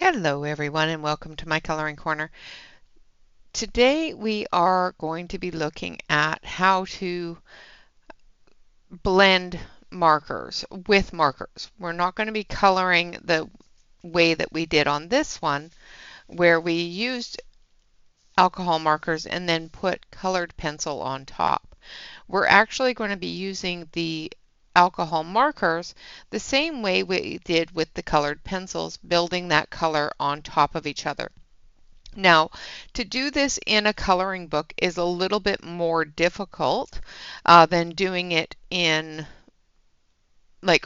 Hello everyone and welcome to my coloring corner. Today we are going to be looking at how to blend markers with markers. We're not going to be coloring the way that we did on this one where we used alcohol markers and then put colored pencil on top. We're actually going to be using the alcohol markers the same way we did with the colored pencils, building that color on top of each other. Now, to do this in a coloring book is a little bit more difficult than doing it in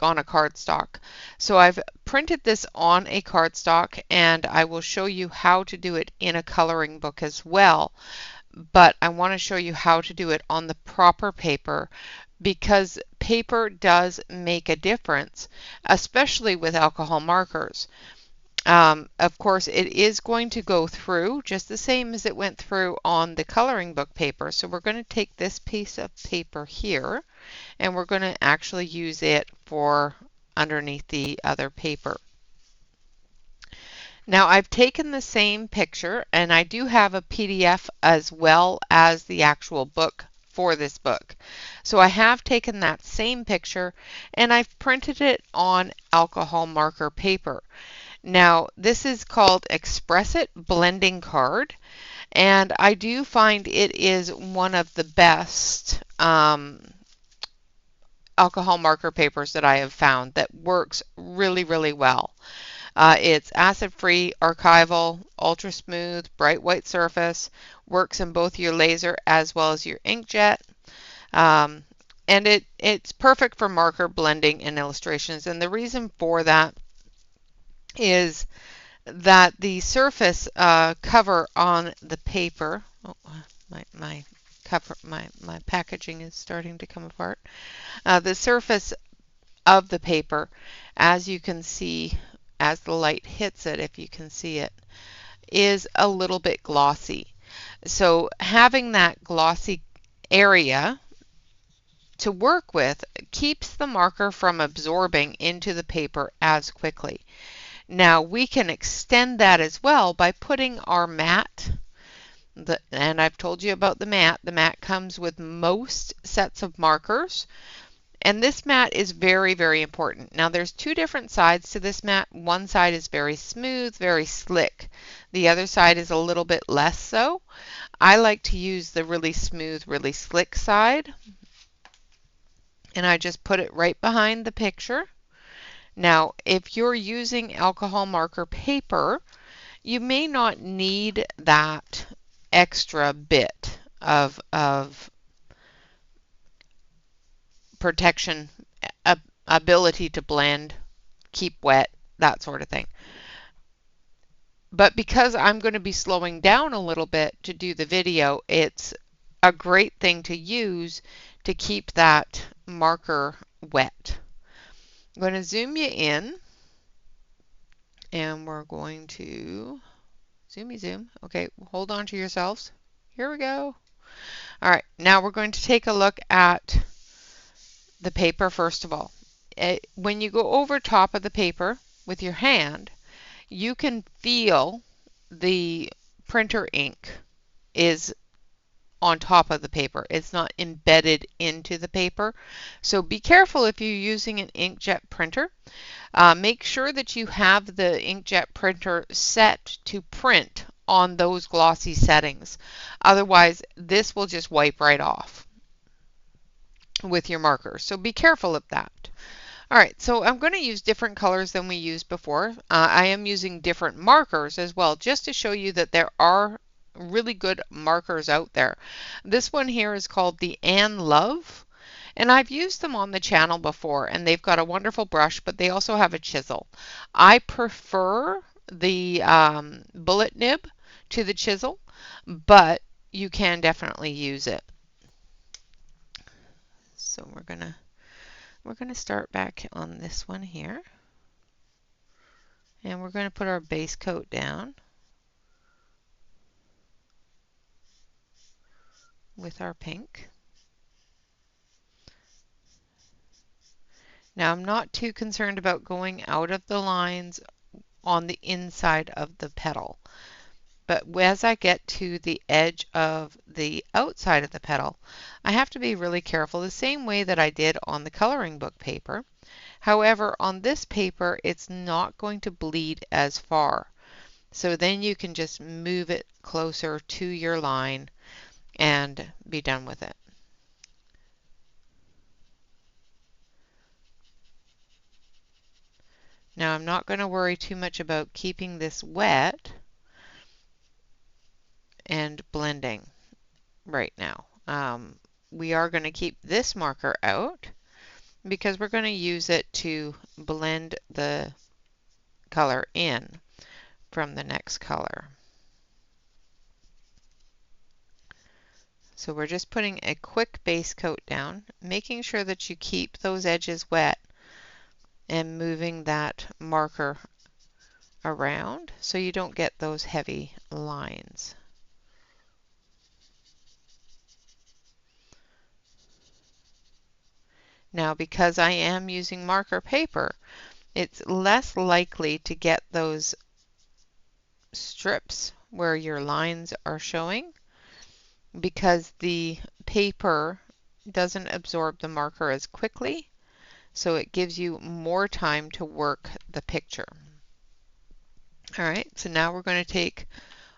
on a cardstock. So I've printed this on a cardstock and I will show you how to do it in a coloring book as well. But I want to show you how to do it on the proper paper because paper does make a difference, especially with alcohol markers. Of course, it is going to go through just the same as it went through on the coloring book paper. So we're going to take this piece of paper here and we're going to actually use it for underneath the other paper. Now I've taken the same picture and I do have a PDF as well as the actual book for this book. So I have taken that same picture and I've printed it on alcohol marker paper. Now, this is called Express It Blending Card, and I do find it is one of the best alcohol marker papers that I have found that works really, really well. It's acid-free, archival, ultra smooth, bright white surface, works in both your laser as well as your inkjet. And it's perfect for marker blending and illustrations. And the reason for that is that the surface cover on the paper, my packaging is starting to come apart. The surface of the paper, as you can see, as the light hits it, if you can see it, is a little bit glossy. So having that glossy area to work with keeps the marker from absorbing into the paper as quickly. Now we can extend that as well by putting our mat, and I've told you about the mat. The mat comes with most sets of markers, and this mat is very, very important. Now there's two different sides to this mat. One side is very smooth, very slick. The other side is a little bit less so. I like to use the really smooth, really slick side, and I just put it right behind the picture. Now, if you're using alcohol marker paper, you may not need that extra bit of protection, ability to blend, keep wet, that sort of thing. But because I'm going to be slowing down a little bit to do the video, it's a great thing to use to keep that marker wet. I'm going to zoom you in, and we're going to zoom. Okay, hold on to yourselves. Here we go. All right, now we're going to take a look at the paper first of all. When you go over top of the paper with your hand, you can feel the printer ink is on top of the paper. It's not embedded into the paper. So be careful if you're using an inkjet printer. Make sure that you have the inkjet printer set to print on those glossy settings. Otherwise, this will just wipe right off with your marker. So be careful of that. All right, so I'm going to use different colors than we used before. I am using different markers as well, just to show you that there are really good markers out there. This one here is called the Ann Love, and I've used them on the channel before, and they've got a wonderful brush, but they also have a chisel. I prefer the bullet nib to the chisel, but you can definitely use it. So we're gonna start back on this one here, and we're going to put our base coat down with our pink. Now I'm not too concerned about going out of the lines on the inside of the petal. But as I get to the edge of the outside of the petal, I have to be really careful, the same way that I did on the coloring book paper. However, on this paper, it's not going to bleed as far. So then you can just move it closer to your line and be done with it. Now I'm not going to worry too much about keeping this wet and blending right now. We are going to keep this marker out because we're going to use it to blend the color in from the next color. So we're just putting a quick base coat down, making sure that you keep those edges wet and moving that marker around so you don't get those heavy lines. Now, because I am using marker paper, it's less likely to get those strips where your lines are showing because the paper doesn't absorb the marker as quickly, so it gives you more time to work the picture. All right, so now we're going to take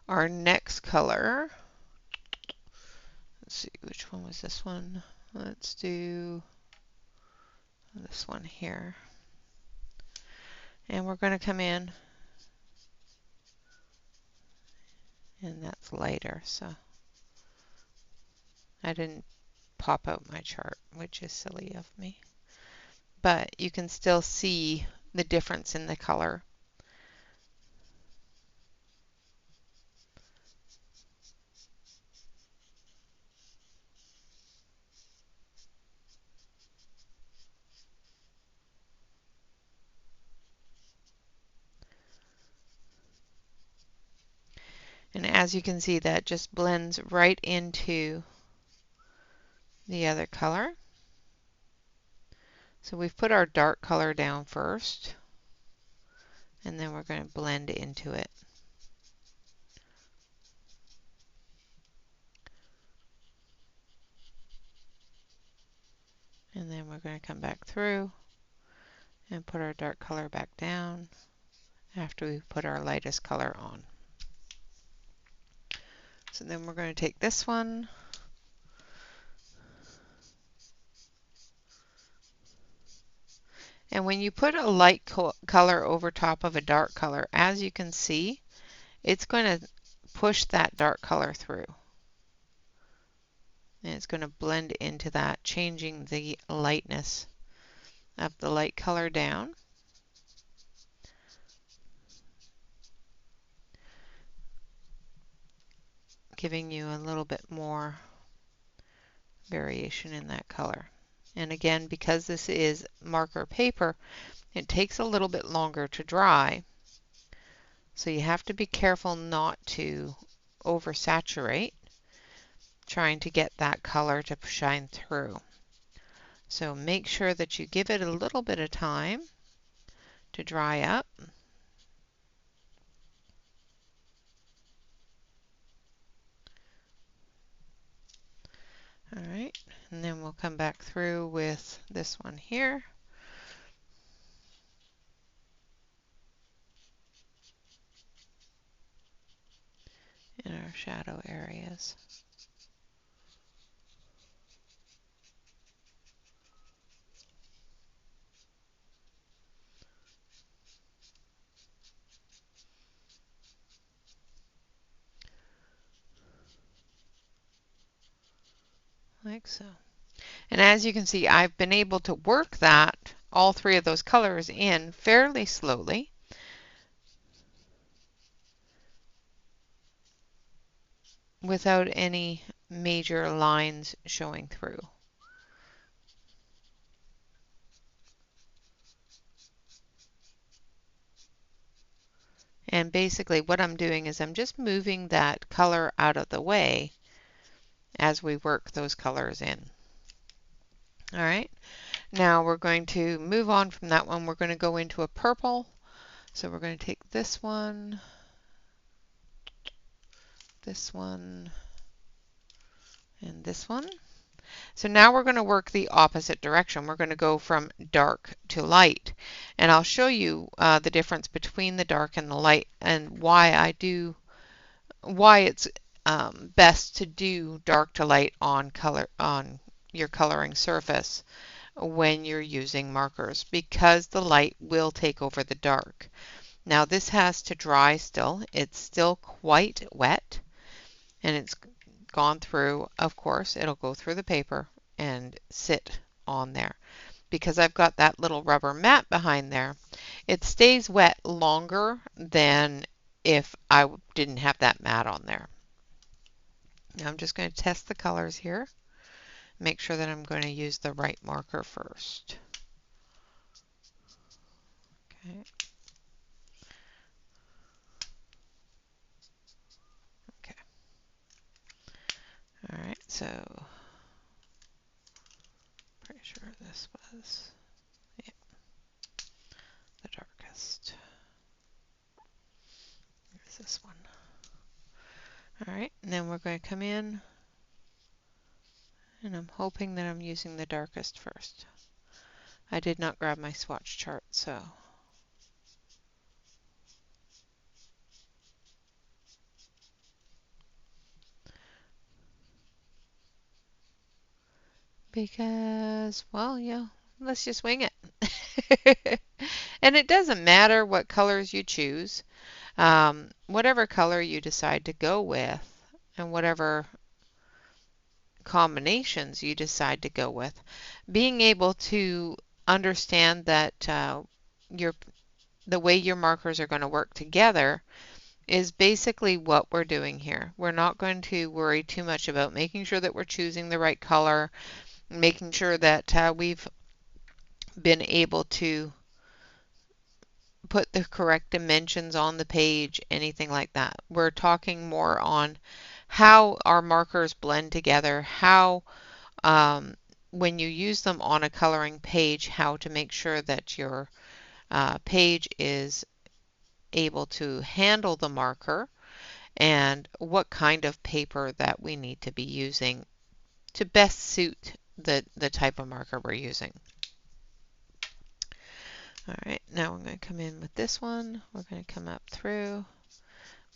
our next color. Let's see, which one was this one? Let's do this one here. And we're going to come in, and that's lighter, so I didn't pop out my chart, which is silly of me. But you can still see the difference in the color. And as you can see, that just blends right into the other color. So we've put our dark color down first, and then we're going to blend into it. And then we're going to come back through and put our dark color back down after we put our lightest color on. So then we're going to take this one, and when you put a light color over top of a dark color, as you can see, it's going to push that dark color through. And it's going to blend into that, changing the lightness of the light color down. Giving you a little bit more variation in that color. And again, because this is marker paper, it takes a little bit longer to dry. So you have to be careful not to oversaturate, trying to get that color to shine through. So make sure that you give it a little bit of time to dry up. All right, and then we'll come back through with this one here. In our shadow areas. Like so. And as you can see, I've been able to work that, all three of those colors in fairly slowly. Without any major lines showing through. And basically what I'm doing is I'm just moving that color out of the way as we work those colors in. All right, now we're going to move on from that one. We're going to go into a purple. So we're going to take this one, and this one. So now we're going to work the opposite direction. We're going to go from dark to light. And I'll show you the difference between the dark and the light and why it's best to do dark to light on your coloring surface when you're using markers, because the light will take over the dark. Now this has to dry still. It's still quite wet, and it's gone through, of course, it'll go through the paper and sit on there. Because I've got that little rubber mat behind there, it stays wet longer than if I didn't have that mat on there. Now I'm just going to test the colors here. Make sure that I'm going to use the right marker first. Okay. Okay. All right, so pretty sure this was the darkest. Here's this one. All right, and then we're going to come in, and I'm hoping that I'm using the darkest first. I did not grab my swatch chart, so because, well, yeah, let's just wing it. And it doesn't matter what colors you choose. Whatever color you decide to go with and whatever combinations you decide to go with, being able to understand that the way your markers are going to work together is basically what we're doing here. We're not going to worry too much about making sure that we're choosing the right color, making sure that we've been able to put the correct dimensions on the page, anything like that. We're talking more on how our markers blend together, how when you use them on a coloring page, how to make sure that your page is able to handle the marker, and what kind of paper that we need to be using to best suit the type of marker we're using. All right, now we're going to come in with this one. We're going to come up through,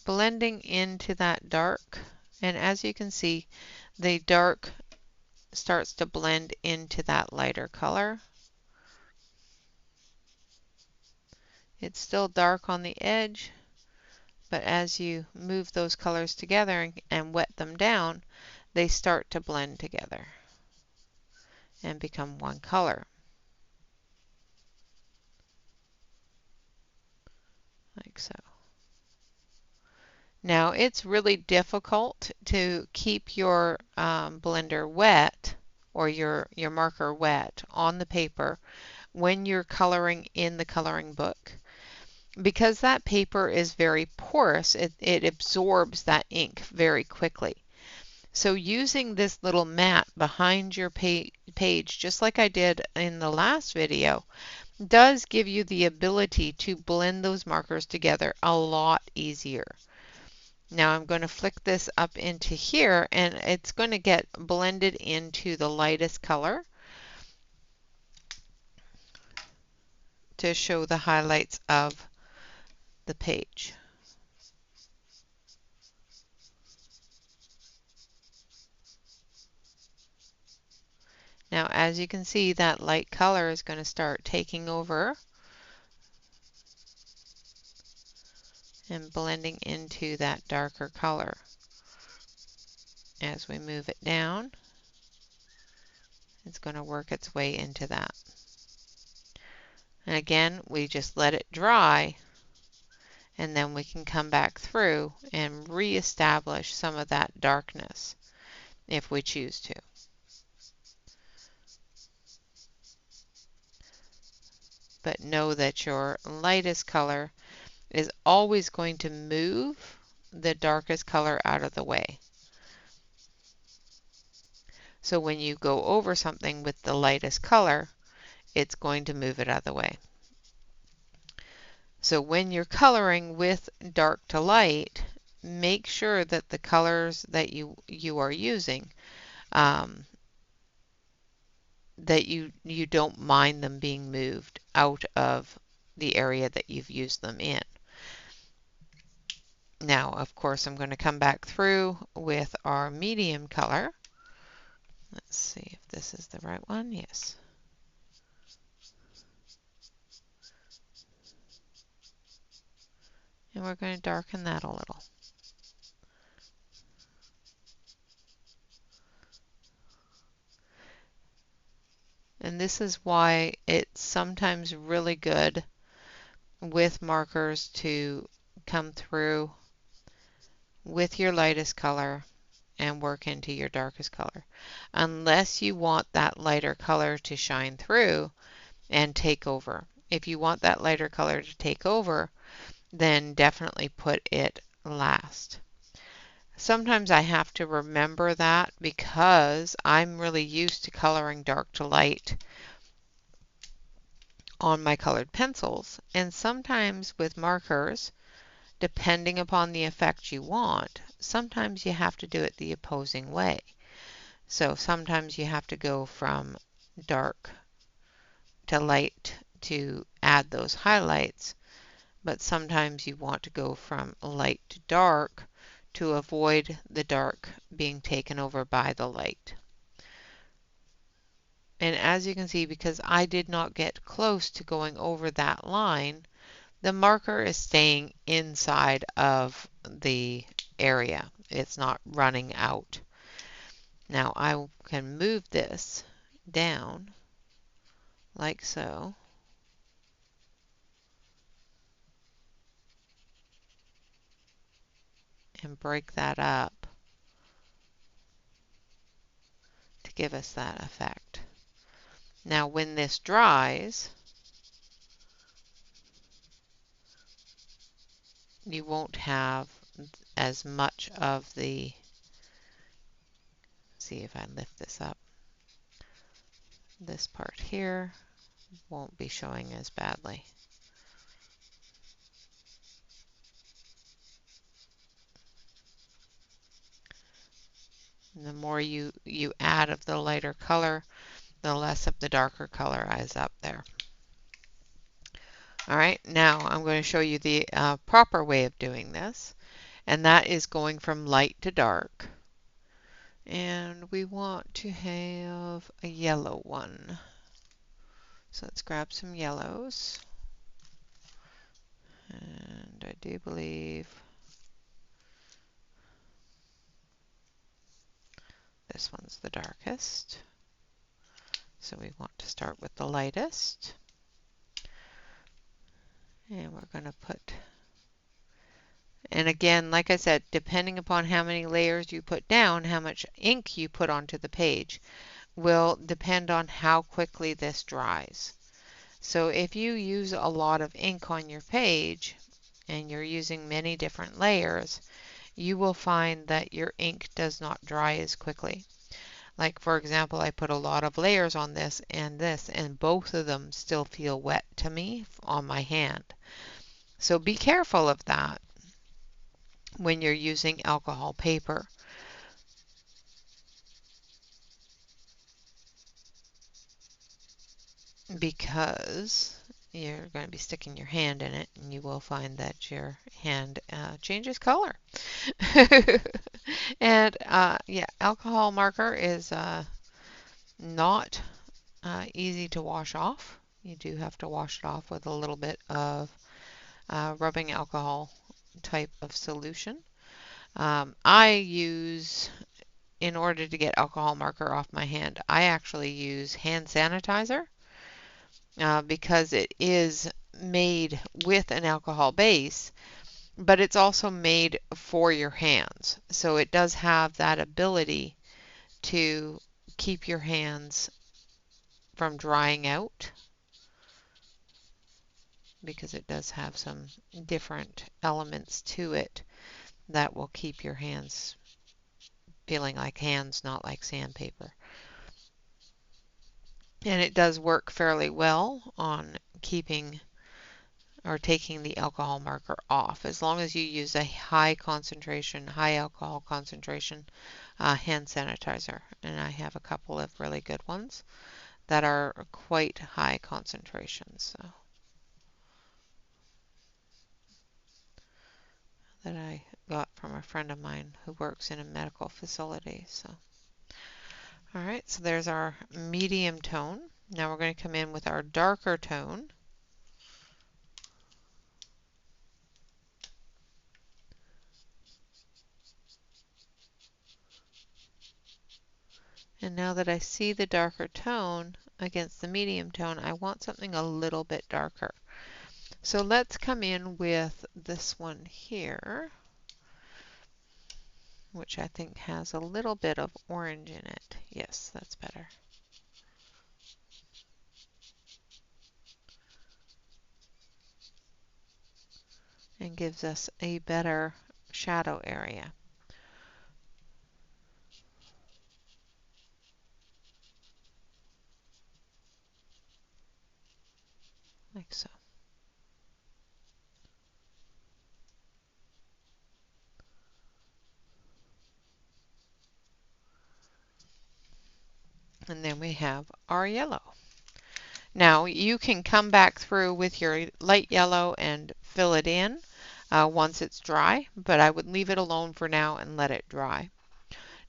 blending into that dark. And as you can see, the dark starts to blend into that lighter color. It's still dark on the edge, but as you move those colors together and wet them down, they start to blend together and become one color. Like so. Now it's really difficult to keep your blender wet or your marker wet on the paper when you're coloring in the coloring book, because that paper is very porous. It absorbs that ink very quickly. So using this little mat behind your page, just like I did in the last video, does give you the ability to blend those markers together a lot easier. Now I'm going to flick this up into here, and it's going to get blended into the lightest color to show the highlights of the page. Now as you can see, that light color is going to start taking over and blending into that darker color. As we move it down, it's going to work its way into that. And again, we just let it dry, and then we can come back through and reestablish some of that darkness if we choose to. But know that your lightest color is always going to move the darkest color out of the way. So when you go over something with the lightest color, it's going to move it out of the way. So when you're coloring with dark to light, make sure that the colors that you are using, um, that you don't mind them being moved out of the area that you've used them in. Now, of course, I'm going to come back through with our medium color. Let's see if this is the right one. Yes. And we're going to darken that a little. And this is why it's sometimes really good with markers to come through with your lightest color and work into your darkest color. Unless you want that lighter color to shine through and take over. If you want that lighter color to take over, then definitely put it last. Sometimes I have to remember that because I'm really used to coloring dark to light on my colored pencils, and sometimes with markers, depending upon the effect you want, sometimes you have to do it the opposing way. So sometimes you have to go from dark to light to add those highlights, but sometimes you want to go from light to dark to avoid the dark being taken over by the light. And as you can see, because I did not get close to going over that line, the marker is staying inside of the area. It's not running out. Now I can move this down like so. And break that up to give us that effect. Now when this dries, you won't have as much of the, see if I lift this up, this part here won't be showing as badly. And the more you add of the lighter color, the less of the darker color is up there. All right, now I'm going to show you the proper way of doing this, and that is going from light to dark. And we want to have a yellow one. So let's grab some yellows. And I do believe this one's the darkest. So we want to start with the lightest. And we're going to put, and again, like I said, depending upon how many layers you put down, how much ink you put onto the page will depend on how quickly this dries. So if you use a lot of ink on your page and you're using many different layers, you will find that your ink does not dry as quickly. Like for example, I put a lot of layers on this, and both of them still feel wet to me on my hand. So be careful of that when you're using alcohol paper. Because you're going to be sticking your hand in it and you will find that your hand changes color. And yeah, alcohol marker is not easy to wash off. You do have to wash it off with a little bit of rubbing alcohol type of solution. I use, in order to get alcohol marker off my hand, I actually use hand sanitizer because it is made with an alcohol base, but it's also made for your hands. So it does have that ability to keep your hands from drying out, because it does have some different elements to it that will keep your hands feeling like hands, not like sandpaper. And it does work fairly well on keeping or taking the alcohol marker off, as long as you use a high concentration, high alcohol concentration hand sanitizer. And I have a couple of really good ones that are quite high concentrations. So that I got from a friend of mine who works in a medical facility. So, all right, so there's our medium tone. Now we're going to come in with our darker tone. And now that I see the darker tone against the medium tone, I want something a little bit darker. So let's come in with this one here, which I think has a little bit of orange in it. Yes, that's better. And gives us a better shadow area. Like so. And then we have our yellow. Now you can come back through with your light yellow and fill it in once it's dry, but I would leave it alone for now and let it dry.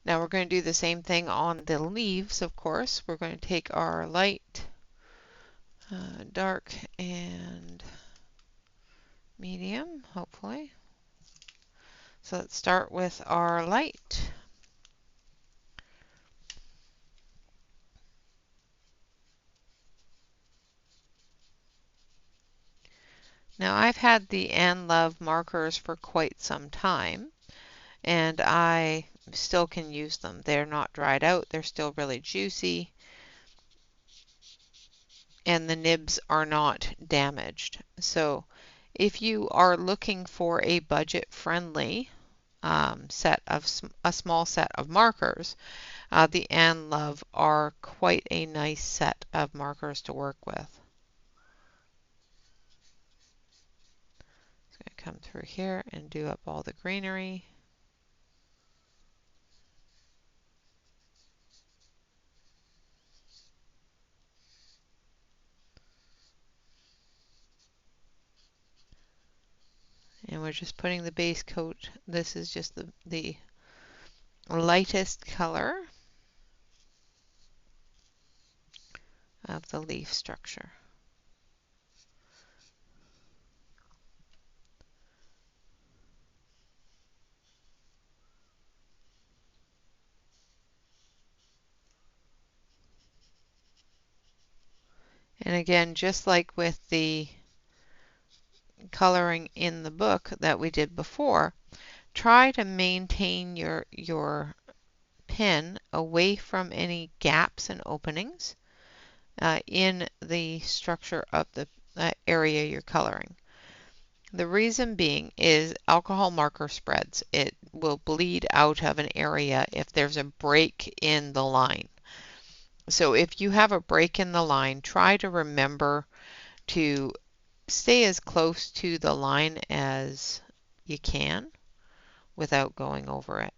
Now we're going to do the same thing on the leaves, of course. We're going to take our light, dark, and medium, hopefully. So let's start with our light. Now I've had the Ann Love markers for quite some time, and I still can use them. They're not dried out, they're still really juicy, and the nibs are not damaged. So if you are looking for a budget-friendly set of a small set of markers, the Ann Love are quite a nice set of markers to work with. Just going to come through here and do up all the greenery. And we're just putting the base coat. This is just the lightest color of the leaf structure. And again, just like with the coloring in the book that we did before, try to maintain your pen away from any gaps and openings in the structure of the area you're coloring. The reason being is alcohol marker spreads. It will bleed out of an area if there's a break in the line. So if you have a break in the line, try to remember to stay as close to the line as you can without going over it.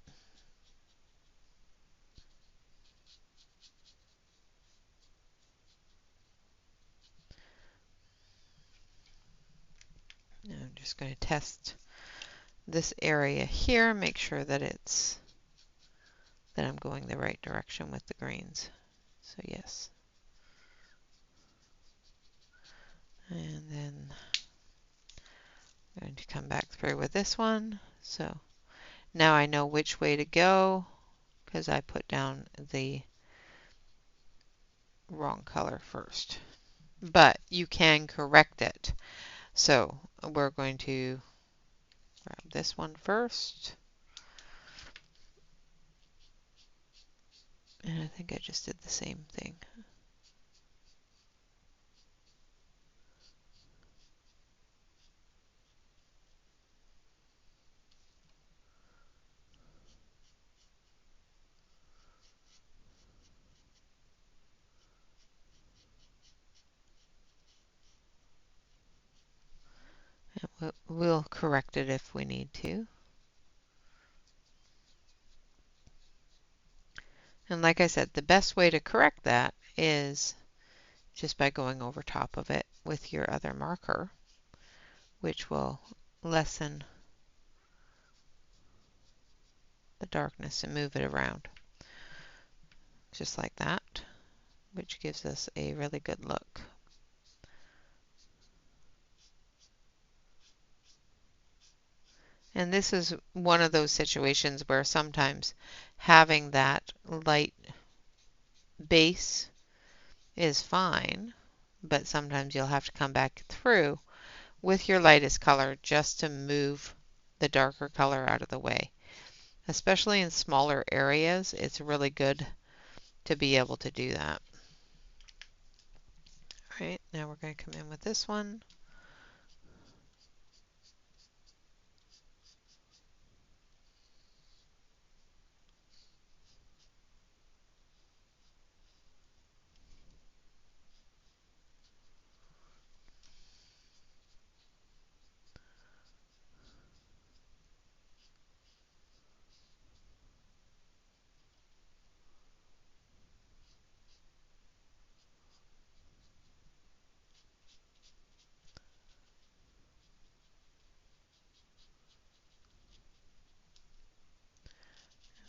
Now I'm just going to test this area here, make sure that I'm going the right direction with the greens. So yes. And then I'm going to come back through with this one. So now I know which way to go because I put down the wrong color first. But you can correct it. So we're going to grab this one first. And I think I just did the same thing. we'll correct it if we need to. And like I said, the best way to correct that is just by going over top of it with your other marker, which will lessen the darkness and move it around, just like that, which gives us a really good look. And this is one of those situations where sometimes having that light base is fine, but sometimes you'll have to come back through with your lightest color just to move the darker color out of the way. Especially in smaller areas, it's really good to be able to do that. All right, now we're going to come in with this one.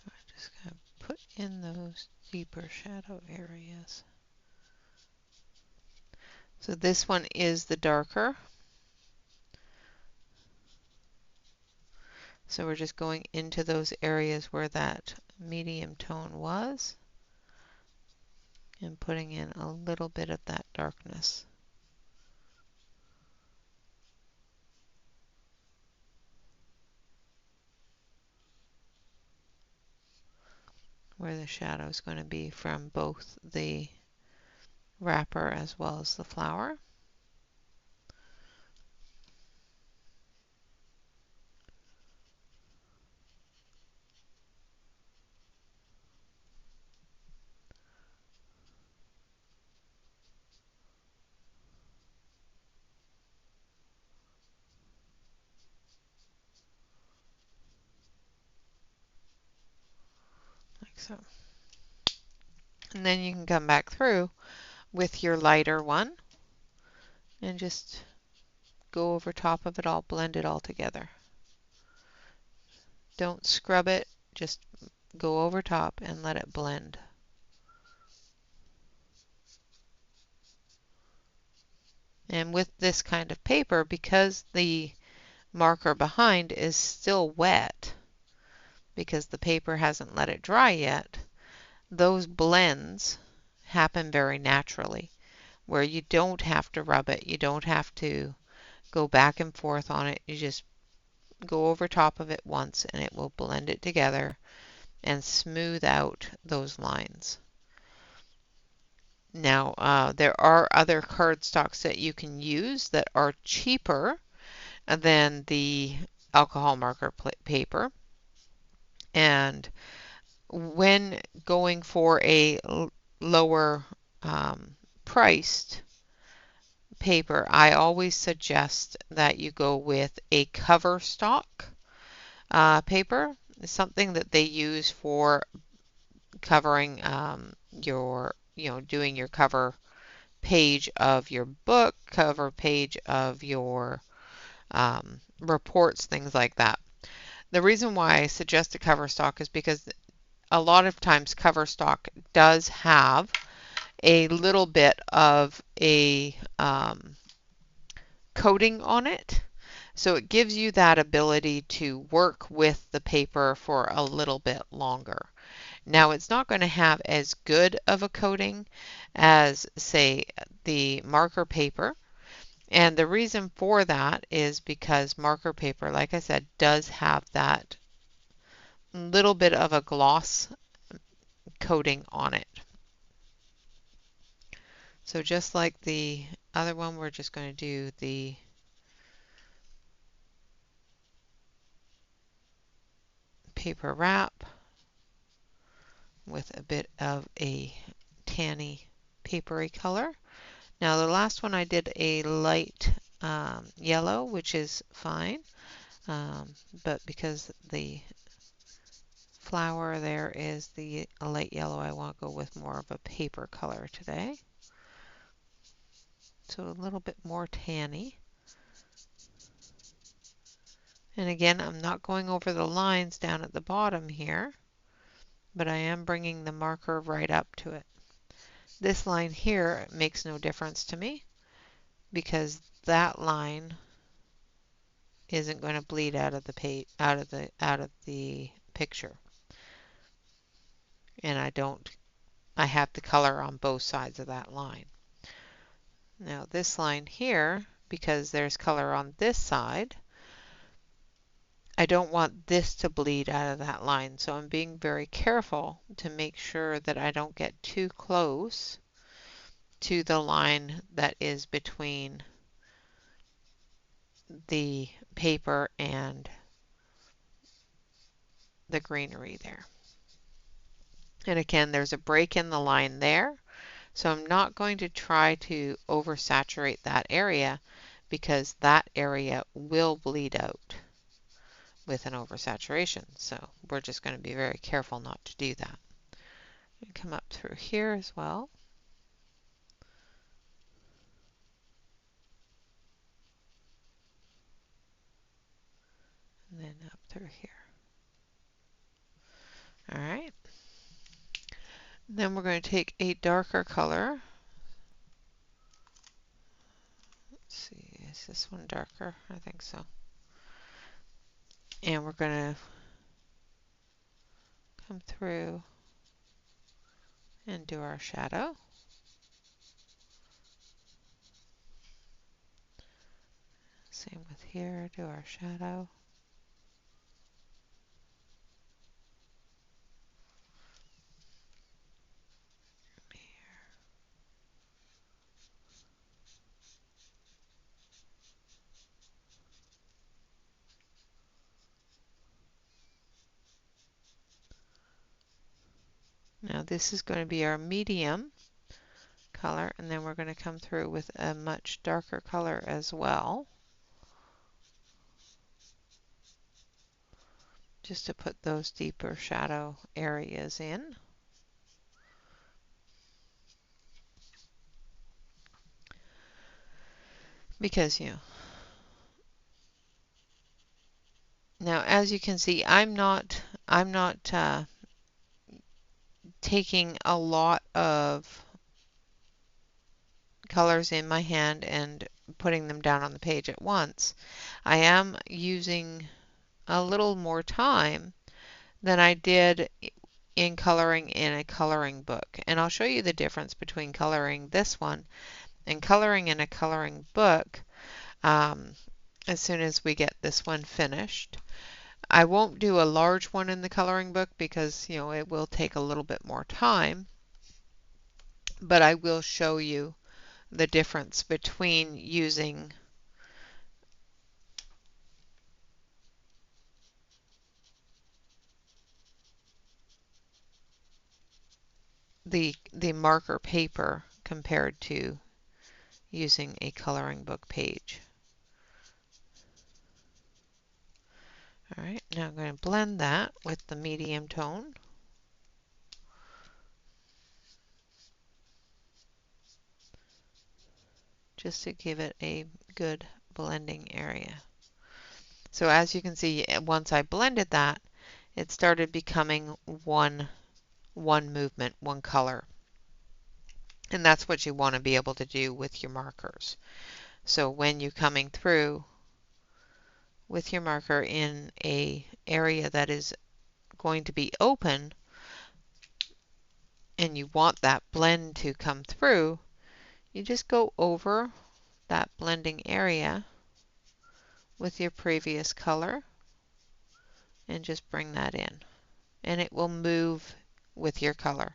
I'm just going to put in those deeper shadow areas. So this one is the darker. So we're just going into those areas where that medium tone was and putting in a little bit of that darkness. Where the shadow is going to be from both the wrapper as well as the flower. Like so. And then you can come back through with your lighter one and just go over top of it all, blend it all together. Don't scrub it, just go over top and let it blend. And with this kind of paper, because the marker behind is still wet, because the paper hasn't let it dry yet, those blends happen very naturally, where you don't have to rub it, you don't have to go back and forth on it, you just go over top of it once and it will blend it together and smooth out those lines. Now, there are other cardstocks that you can use that are cheaper than the alcohol marker paper. And when going for a lower priced paper, I always suggest that you go with a cover stock paper. It's something that they use for covering doing your cover page of your book, cover page of your reports, things like that. The reason why I suggest a cover stock is because a lot of times cover stock does have a little bit of a coating on it. So it gives you that ability to work with the paper for a little bit longer. Now it's not going to have as good of a coating as, say, the marker paper. And the reason for that is because marker paper, like I said, does have that little bit of a gloss coating on it. So just like the other one, we're just going to do the paper wrap with a bit of a tanny papery color. Now the last one I did a light yellow, which is fine, but because the flower there is a light yellow, I want to go with more of a paper color today. So a little bit more tanny. And again, I'm not going over the lines down at the bottom here, but I am bringing the marker right up to it. This line here makes no difference to me because that line isn't going to bleed out of the page, out of the picture. And I have the color on both sides of that line. Now this line here, because there's color on this side, I don't want this to bleed out of that line, so I'm being very careful to make sure that I don't get too close to the line that is between the paper and the greenery there. And again, there's a break in the line there, so I'm not going to try to oversaturate that area because that area will bleed out with an oversaturation. So we're just going to be very careful not to do that. And come up through here as well. And then up through here. All right. Then we're going to take a darker color. Let's see, is this one darker? I think so. And we're going to come through and do our shadow. Same with here, do our shadow. Now this is going to be our medium color, and then we're going to come through with a much darker color as well, just to put those deeper shadow areas in. Because, now as you can see, I'm not taking a lot of colors in my hand and putting them down on the page at once. I am using a little more time than I did in coloring in a coloring book. And I'll show you the difference between coloring this one and coloring in a coloring book as soon as we get this one finished. I won't do a large one in the coloring book because, it will take a little bit more time, but I will show you the difference between using the marker paper compared to using a coloring book page. All right, now I'm going to blend that with the medium tone. Just to give it a good blending area. So as you can see, once I blended that, it started becoming one movement, one color. And that's what you want to be able to do with your markers. So when you're coming through with your marker in a area that is going to be open and you want that blend to come through, you just go over that blending area with your previous color and just bring that in, and it will move with your color.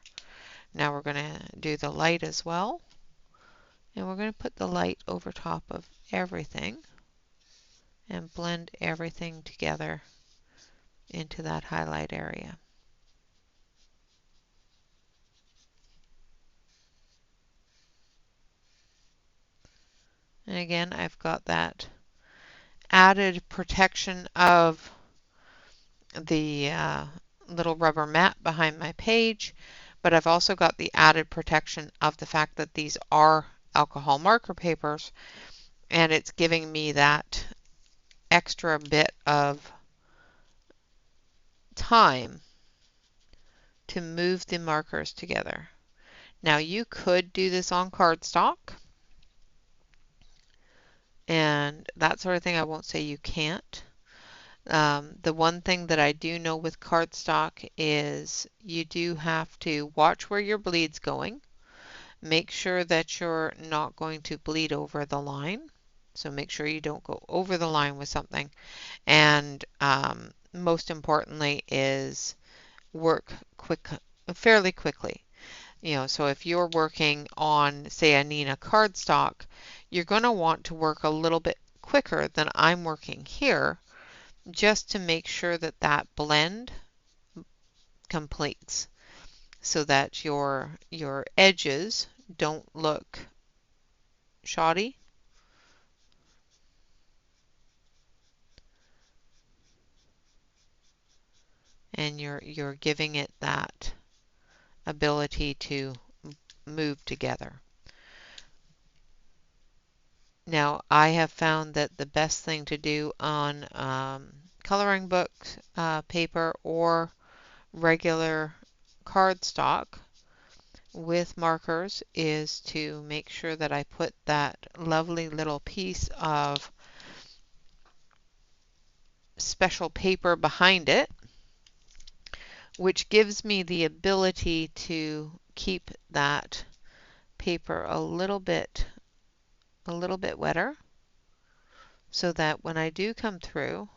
Now we're going to do the light as well, and we're going to put the light over top of everything and blend everything together into that highlight area. And again, I've got that added protection of the little rubber mat behind my page, but I've also got the added protection of the fact that these are alcohol marker papers, and it's giving me that extra bit of time to move the markers together. Now you could do this on cardstock and that sort of thing. I won't say you can't. The one thing that I do know with cardstock is you do have to watch where your bleed's going. Make sure that you're not going to bleed over the line. So make sure you don't go over the line with something. And most importantly is work fairly quickly. So if you're working on, say, a Nina cardstock, you're going to want to work a little bit quicker than I'm working here, just to make sure that that blend completes, so that your edges don't look shoddy, and you're giving it that ability to move together. Now, I have found that the best thing to do on coloring book paper or regular cardstock with markers is to make sure that I put that lovely little piece of special paper behind it, which gives me the ability to keep that paper a little bit wetter, so that when I do come through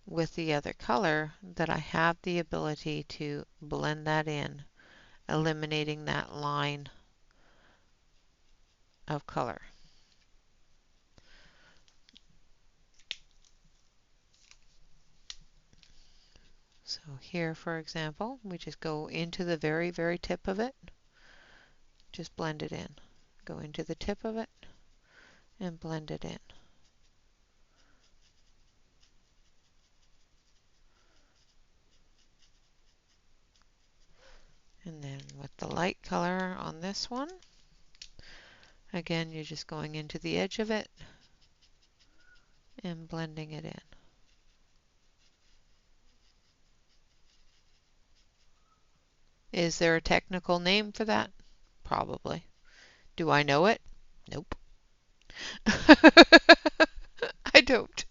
with the other color, that I have the ability to blend that in, eliminating that line of color. So here, for example, we just go into the very, very tip of it, just blend it in. Go into the tip of it and blend it in. And then with the light color on this one, again, you're just going into the edge of it and blending it in. Is there a technical name for that? Probably. Do I know it? Nope. I don't.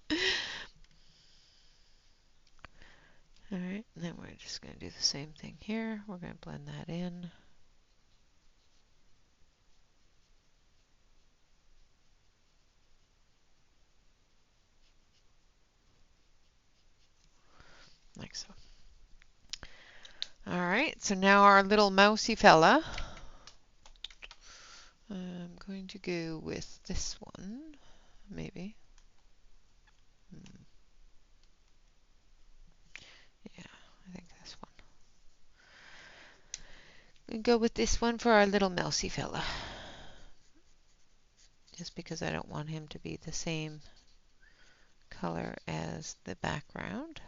Alright, and then we're just going to do the same thing here. We're going to blend that in. Like so. Alright, so now our little mousy fella. I'm going to go with this one, maybe. Yeah, I think this one. We'll go with this one for our little mousy fella. Just because I don't want him to be the same color as the background.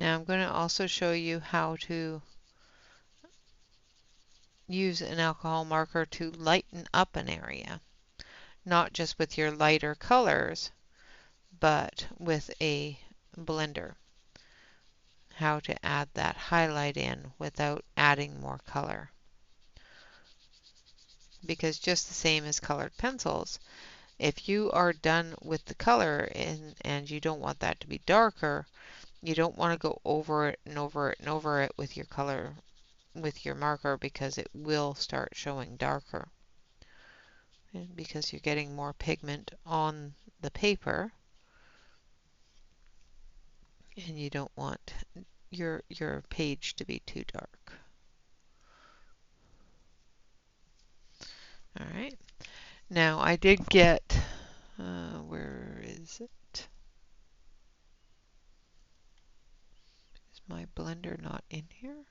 Now I'm going to also show you how to use an alcohol marker to lighten up an area. Not just with your lighter colors, but with a blender. How to add that highlight in without adding more color. Because just the same as colored pencils, if you are done with the color and you don't want that to be darker, you don't want to go over it and over it and over it with your color, with your marker, because it will start showing darker. And because you're getting more pigment on the paper, and you don't want your page to be too dark. All right. Now I did get, where is it? Is my blender not in here?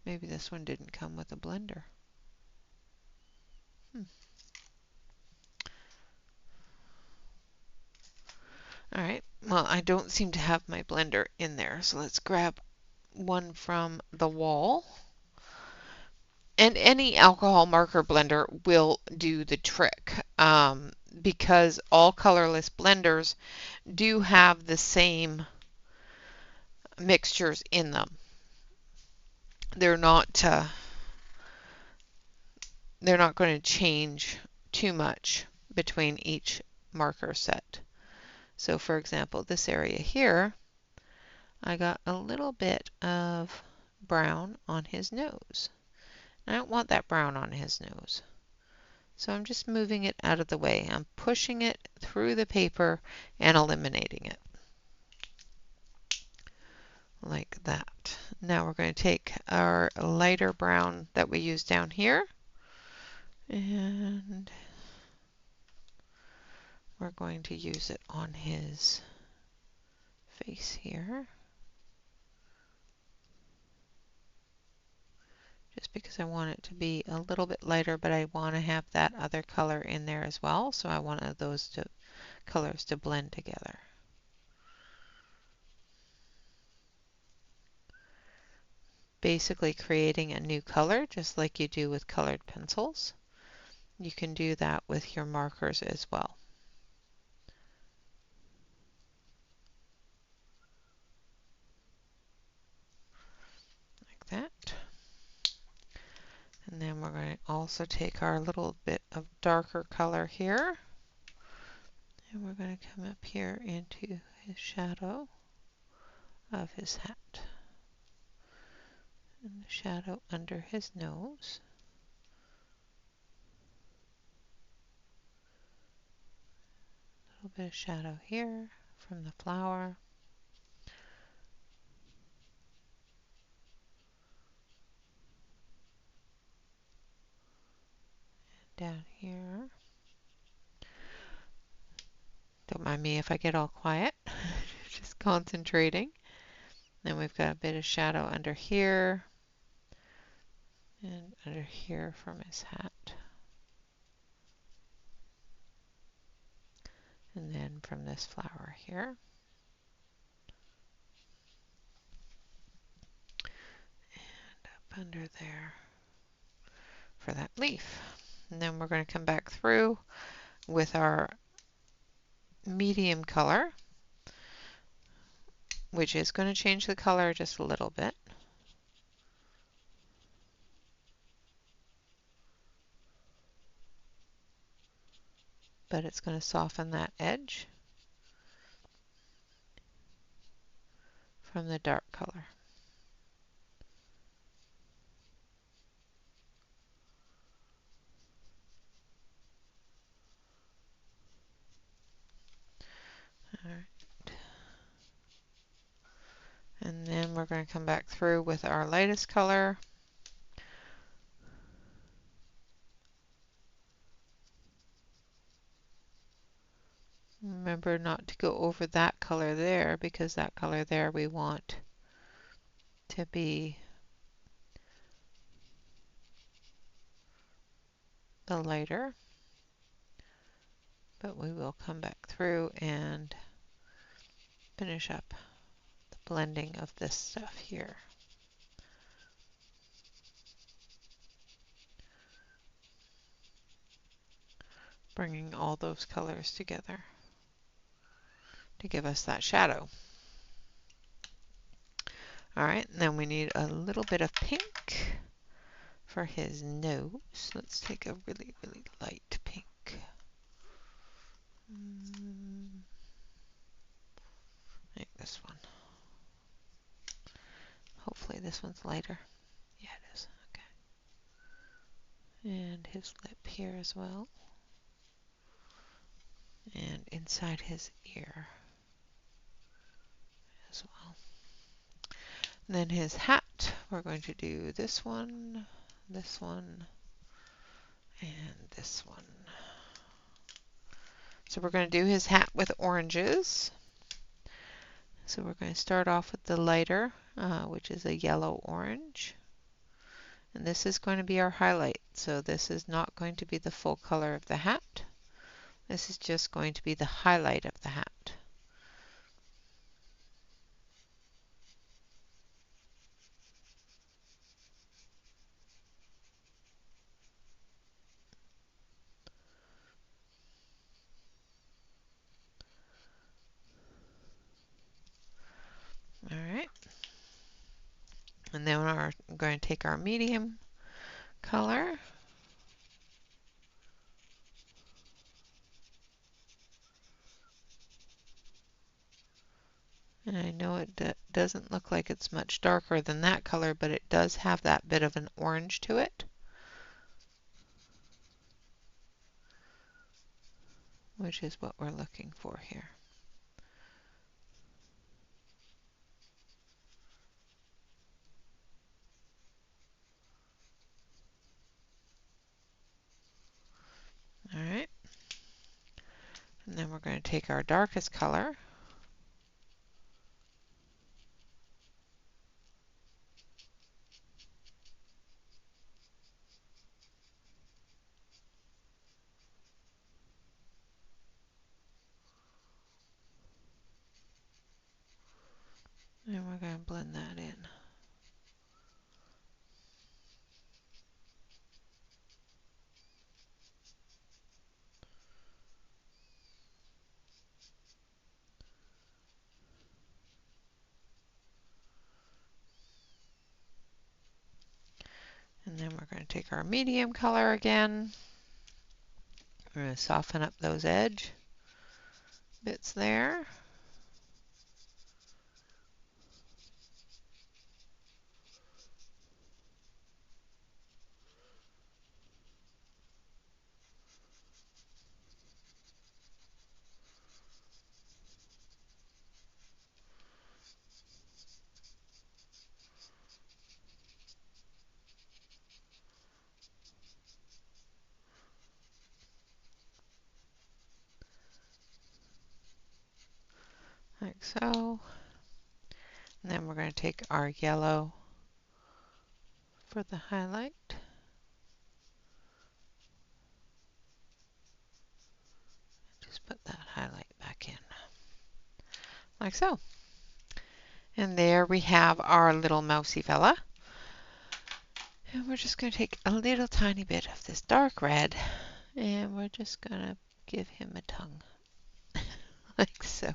Maybe this one didn't come with a blender. All right. Well, I don't seem to have my blender in there, so let's grab one from the wall. And any alcohol marker blender will do the trick, because all colorless blenders do have the same mixtures in them. They're not going to change too much between each marker set. So for example, this area here, I got a little bit of brown on his nose. I don't want that brown on his nose. So I'm just moving it out of the way. I'm pushing it through the paper and eliminating it. Like that. Now we're going to take our lighter brown that we used down here, and we're going to use it on his face here. Just because I want it to be a little bit lighter, but I want to have that other color in there as well. So I want those colors to blend together. Basically creating a new color, just like you do with colored pencils. You can do that with your markers as well. Like that. And then we're going to also take our little bit of darker color here, and we're going to come up here into his shadow of his hat, and the shadow under his nose. A little bit of shadow here from the flower. Down here. Don't mind me if I get all quiet. Just concentrating. Then we've got a bit of shadow under here and under here from his hat. And then from this flower here. And up under there for that leaf. And then we're going to come back through with our medium color, which is going to change the color just a little bit. But it's going to soften that edge from the dark color. All right. And then we're going to come back through with our lightest color. Remember not to go over that color there, because that color there we want to be the lighter. But we will come back through and finish up the blending of this stuff here. Bringing all those colors together to give us that shadow. Alright, then we need a little bit of pink for his nose. Let's take a really, really light pink. Like this one. Hopefully this one's lighter. Yeah, it is. Okay. And his lip here as well. And inside his ear as well. And then his hat, we're going to do this one, And this one. So we're going to do his hat with oranges. So we're going to start off with the lighter, which is a yellow orange. And this is going to be our highlight. So this is not going to be the full color of the hat. This is just going to be the highlight of the hat. All right. And then we're going to take our medium color. And I know it doesn't look like it's much darker than that color, but it does have that bit of an orange to it, which is what we're looking for here. All right. And then we're going to take our darkest color. And we're going to blend that in. And then we're going to take our medium color again. We're going to soften up those edge bits there. Like so. And then we're going to take our yellow for the highlight. Just put that highlight back in. Like so. And there we have our little mousy fella. And we're just going to take a little tiny bit of this dark red and we're just going to give him a tongue. Like so.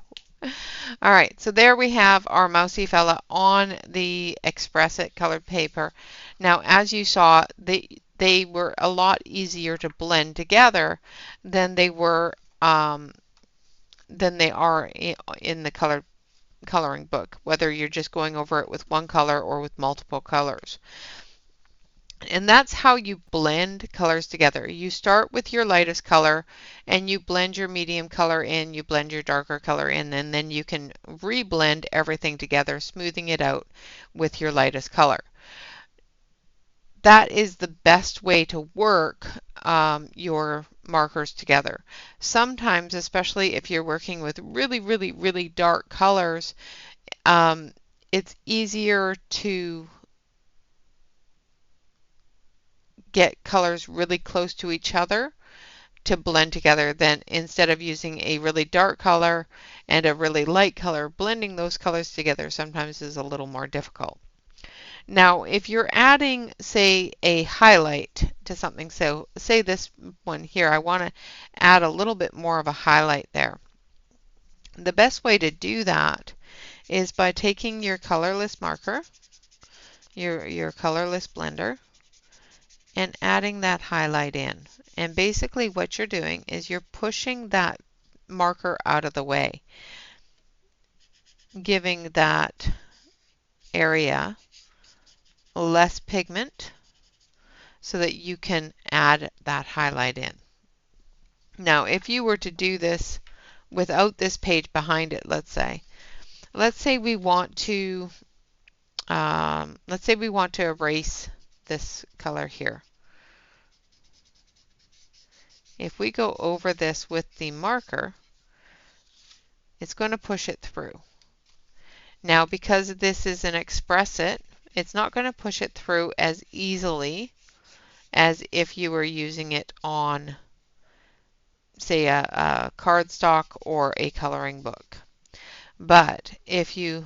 All right, so there we have our mousy fella on the Express It colored paper. Now, as you saw, they were a lot easier to blend together than they were than they are in the coloring book, whether you're just going over it with one color or with multiple colors. And that's how you blend colors together. You start with your lightest color and you blend your medium color in, you blend your darker color in, and then you can reblend everything together, smoothing it out with your lightest color. That is the best way to work your markers together. Sometimes, especially if you're working with really, really, really dark colors, it's easier to get colors really close to each other to blend together than instead of using a really dark color and a really light color, blending those colors together sometimes is a little more difficult. Now, if you're adding, say, a highlight to something, so say this one here, I want to add a little bit more of a highlight there. The best way to do that is by taking your colorless marker, your colorless blender, and adding that highlight in. And basically what you're doing is you're pushing that marker out of the way, giving that area less pigment so that you can add that highlight in. Now, if you were to do this without this page behind it, let's say we want to erase this color here. If we go over this with the marker, it's going to push it through. Now, because this is an express it, it's not going to push it through as easily as if you were using it on, say, a cardstock or a coloring book. But if you,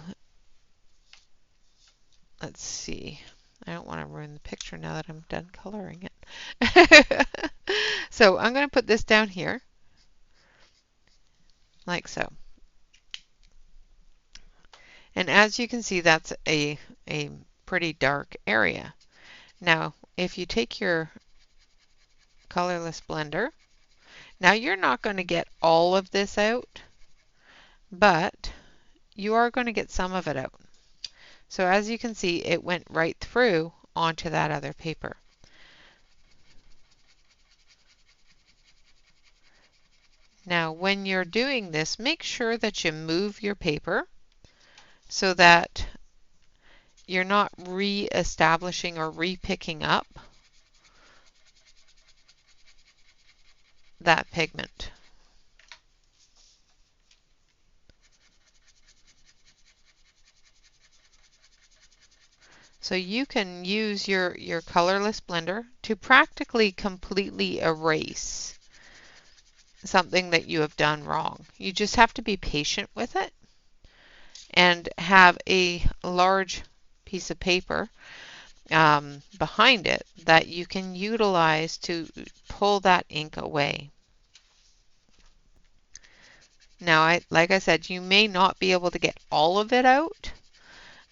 let's see, I don't want to ruin the picture now that I'm done coloring it. So I'm going to put this down here, like so. And as you can see, that's a pretty dark area. Now, if you take your colorless blender, now you're not going to get all of this out, but you are going to get some of it out. So as you can see, it went right through onto that other paper. Now, when you're doing this, make sure that you move your paper so that you're not re-establishing or re-picking up that pigment. So you can use your colorless blender to practically completely erase something that you have done wrong. You just have to be patient with it and have a large piece of paper behind it that you can utilize to pull that ink away. Now, like I said, you may not be able to get all of it out,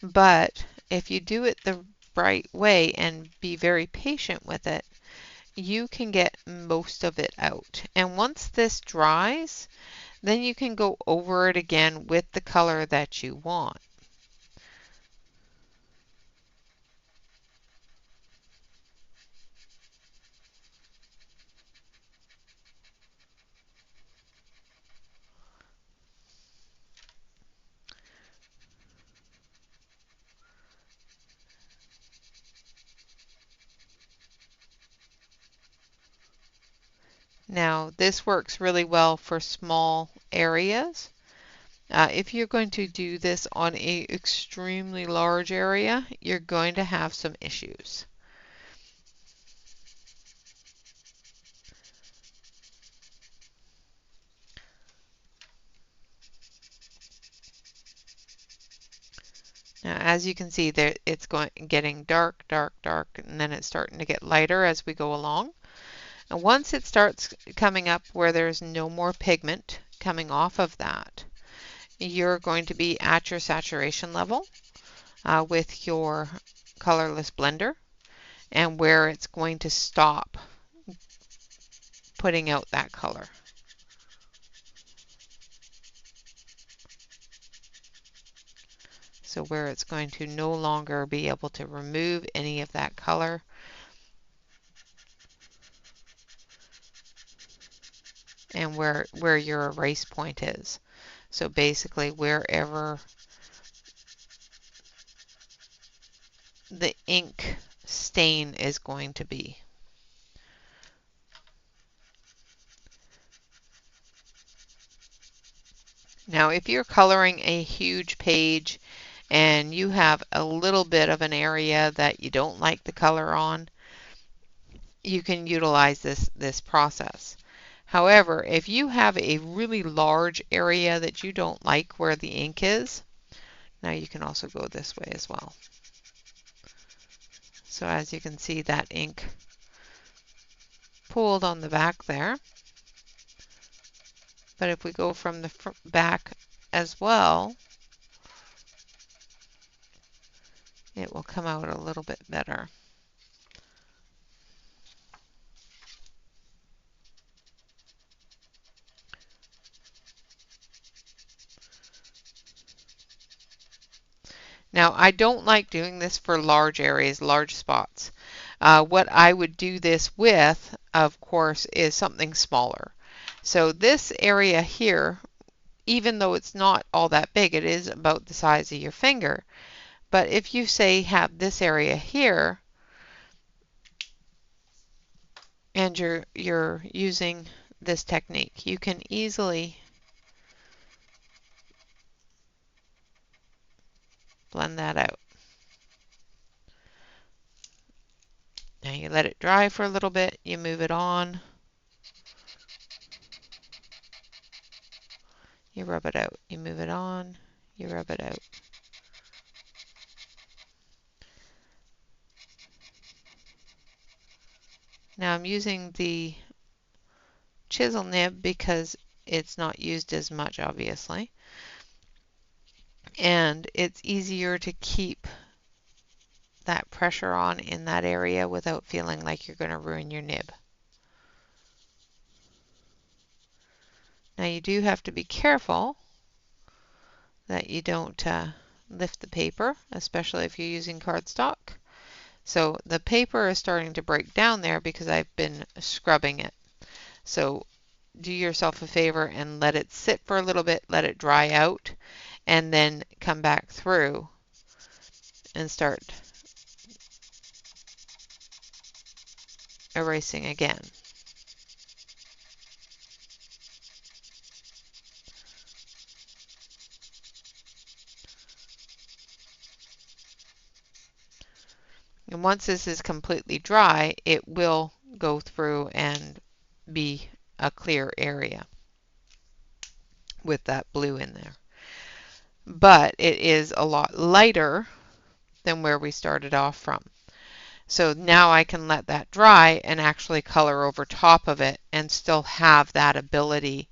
but if you do it the right way and be very patient with it, you can get most of it out. And once this dries, then you can go over it again with the color that you want. Now, this works really well for small areas. If you're going to do this on an extremely large area, you're going to have some issues. Now, as you can see, there it's getting dark, dark, dark, and then it's starting to get lighter as we go along. And once it starts coming up where there's no more pigment coming off of that, you're going to be at your saturation level with your colorless blender and where it's going to stop putting out that color. So where it's going to no longer be able to remove any of that color. And where your erase point is. So basically wherever the ink stain is going to be. Now, if you're coloring a huge page and you have a little bit of an area that you don't like the color on, you can utilize this process. However, if you have a really large area that you don't like where the ink is, now you can also go this way as well. So as you can see, that ink pooled on the back there. But if we go from the back as well, it will come out a little bit better. Now, I don't like doing this for large areas, large spots. What I would do this with, of course, is something smaller. So this area here, even though it's not all that big, it is about the size of your finger. But if you say have this area here, and you're using this technique, you can easily blend that out. Now you let it dry for a little bit, you move it on, you rub it out, you move it on, you rub it out. Now I'm using the chisel nib because it's not used as much, obviously, and it's easier to keep that pressure on in that area without feeling like you're going to ruin your nib. Now you do have to be careful that you don't lift the paper, especially if you're using cardstock. So the paper is starting to break down there because I've been scrubbing it. So do yourself a favor and let it sit for a little bit, let it dry out, and then come back through and start erasing again. And once this is completely dry, it will go through and be a clear area with that blue in there. But it is a lot lighter than where we started off from. So now I can let that dry and actually color over top of it and still have that ability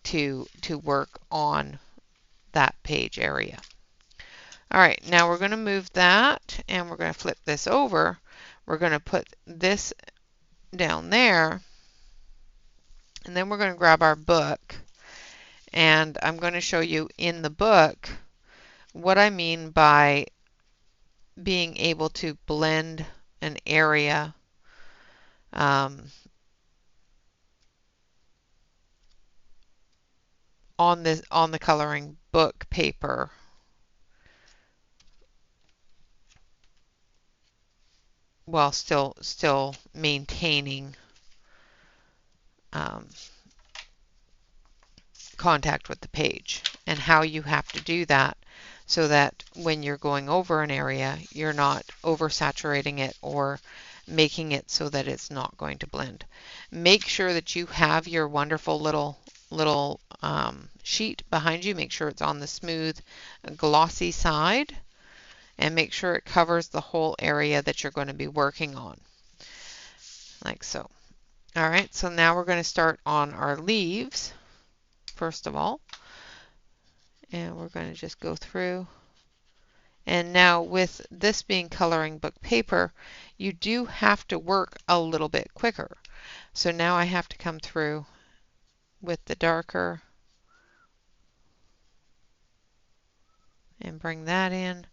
to work on that page area. All right, now we're going to move that and we're going to flip this over. We're going to put this down there, and then we're going to grab our book, and I'm going to show you in the book what I mean by being able to blend an area on the coloring book paper while still maintaining contact with the page, and how you have to do that so that when you're going over an area, you're not oversaturating it or making it so that it's not going to blend. Make sure that you have your wonderful little sheet behind you. Make sure it's on the smooth, glossy side, and make sure it covers the whole area that you're going to be working on, like so. All right, so now we're going to start on our leaves, first of all, and we're going to just go through. And now with this being coloring book paper, you do have to work a little bit quicker. So now I have to come through with the darker and bring that in.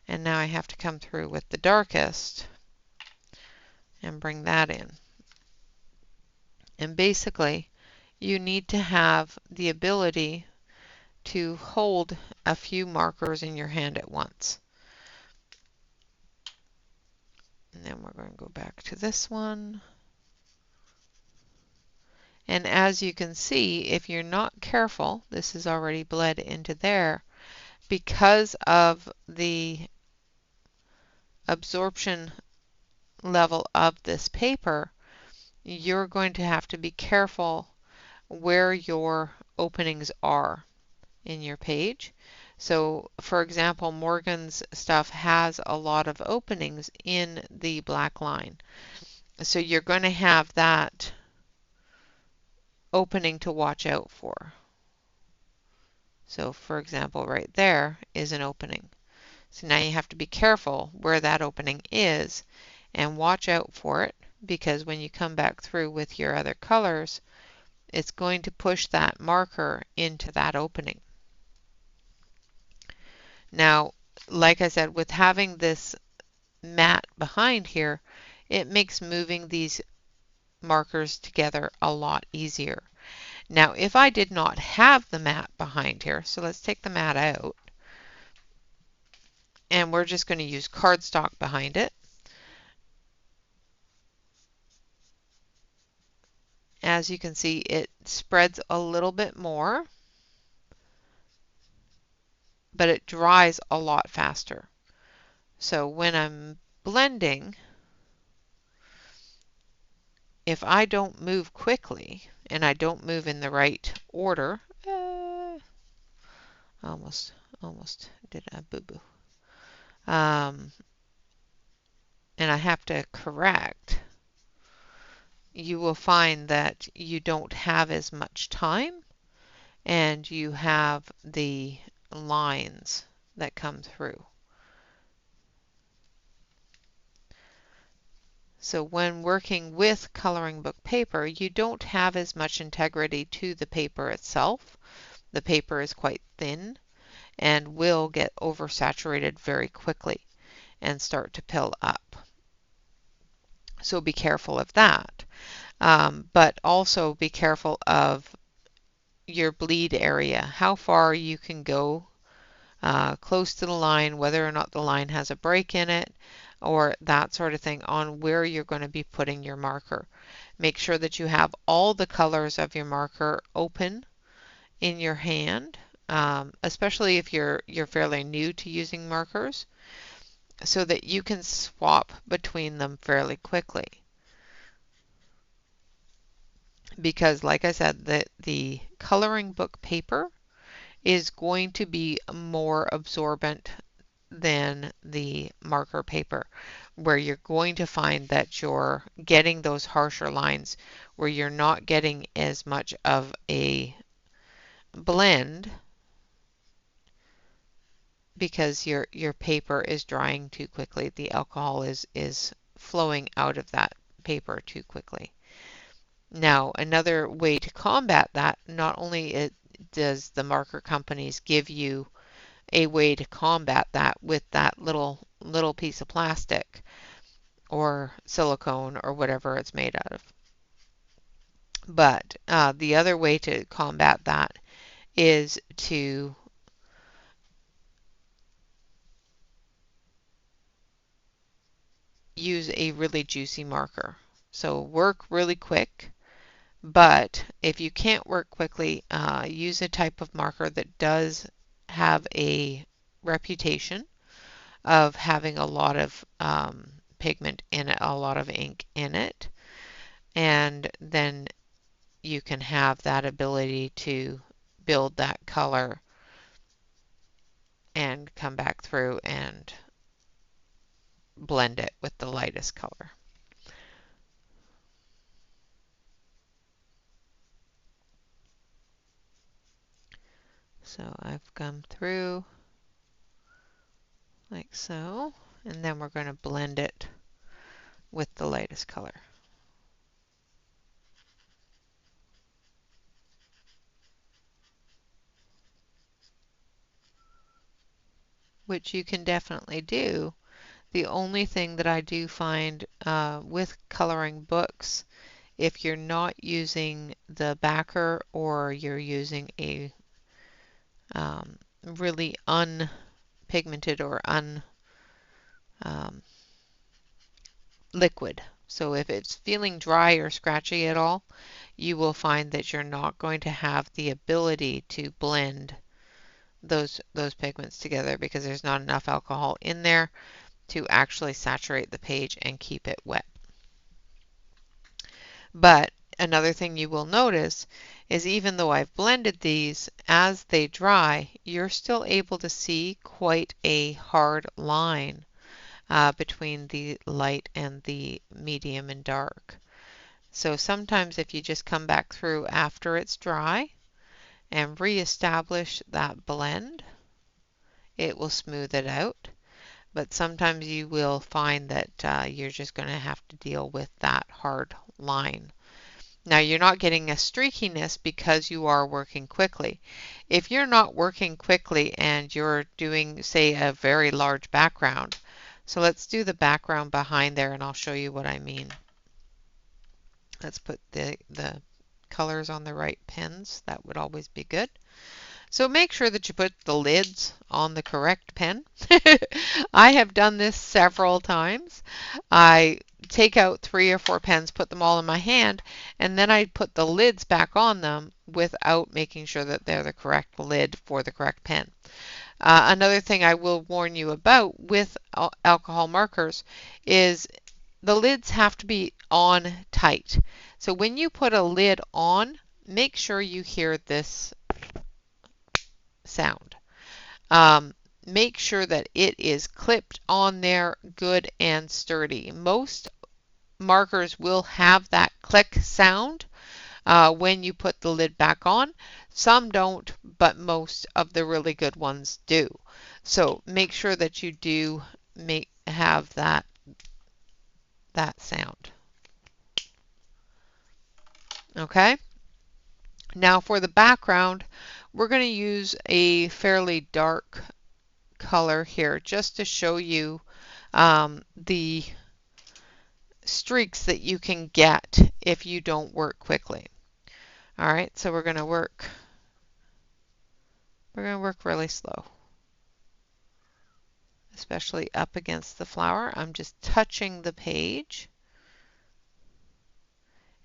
And now I have to come through with the darkest and bring that in. And basically, you need to have the ability to hold a few markers in your hand at once. And then we're going to go back to this one. And as you can see, if you're not careful, this is already bled into there. Because of the absorption level of this paper, you're going to have to be careful where your openings are in your page. So for example, Morgan's stuff has a lot of openings in the black line. So you're going to have that opening to watch out for. So for example, right there is an opening. So now you have to be careful where that opening is and watch out for it, because when you come back through with your other colors, it's going to push that marker into that opening. Now, like I said, with having this mat behind here, it makes moving these markers together a lot easier. Now, if I did not have the mat behind here, so let's take the mat out, and we're just going to use cardstock behind it. as you can see, it spreads a little bit more, but it dries a lot faster. So when I'm blending, if I don't move quickly and I don't move in the right order, almost did a boo-boo. And I have to correct, you will find that you don't have as much time and you have the lines that come through. So when working with coloring book paper, you don't have as much integrity to the paper itself. The paper is quite thin and will get oversaturated very quickly and start to pill up. So be careful of that. But also be careful of your bleed area, how far you can go close to the line, whether or not the line has a break in it, or that sort of thing on where you're going to be putting your marker. Make sure that you have all the colors of your marker open in your hand, especially if you're fairly new to using markers, so that you can swap between them fairly quickly. Because like I said, the coloring book paper is going to be more absorbent than the marker paper, where you're going to find that you're getting those harsher lines, where you're not getting as much of a blend because your paper is drying too quickly. The alcohol is flowing out of that paper too quickly. Now, another way to combat that, not only does the marker companies give you a way to combat that with that little piece of plastic or silicone or whatever it's made out of. But the other way to combat that is to use a really juicy marker. So work really quick, but if you can't work quickly, use a type of marker that does have a reputation of having a lot of pigment in it, a lot of ink in it, and then you can have that ability to build that color and come back through and blend it with the lightest color. So I've come through like so, and then we're going to blend it with the lightest color. Which you can definitely do. The only thing that I do find with coloring books, if you're not using the backer or you're using a really unpigmented or liquid. So if it's feeling dry or scratchy at all, you will find that you're not going to have the ability to blend those pigments together because there's not enough alcohol in there to actually saturate the page and keep it wet. But another thing you will notice is even though I've blended these, as they dry, you're still able to see quite a hard line between the light and the medium and dark. So sometimes if you just come back through after it's dry and reestablish that blend, it will smooth it out. But sometimes you will find that you're just going to have to deal with that hard line. Now you're not getting a streakiness because you are working quickly. If you're not working quickly and you're doing, say, a very large background, so let's do the background behind there and I'll show you what I mean. Let's put the colors on the right pins. That would always be good. So make sure that you put the lids on the correct pen. I have done this several times. I take out 3 or 4 pens, put them all in my hand, and then I put the lids back on them without making sure that they're the correct lid for the correct pen. Another thing I will warn you about with alcohol markers is the lids have to be on tight. So when you put a lid on, make sure you hear this sound. Make sure that it is clipped on there good and sturdy. Most markers will have that click sound when you put the lid back on. Some don't, but most of the really good ones do. So make sure that you do have that sound. Okay? Now for the background, we're going to use a fairly dark color here just to show you the streaks that you can get if you don't work quickly. All right, so we're going to work really slow, especially up against the flower. I'm just touching the page.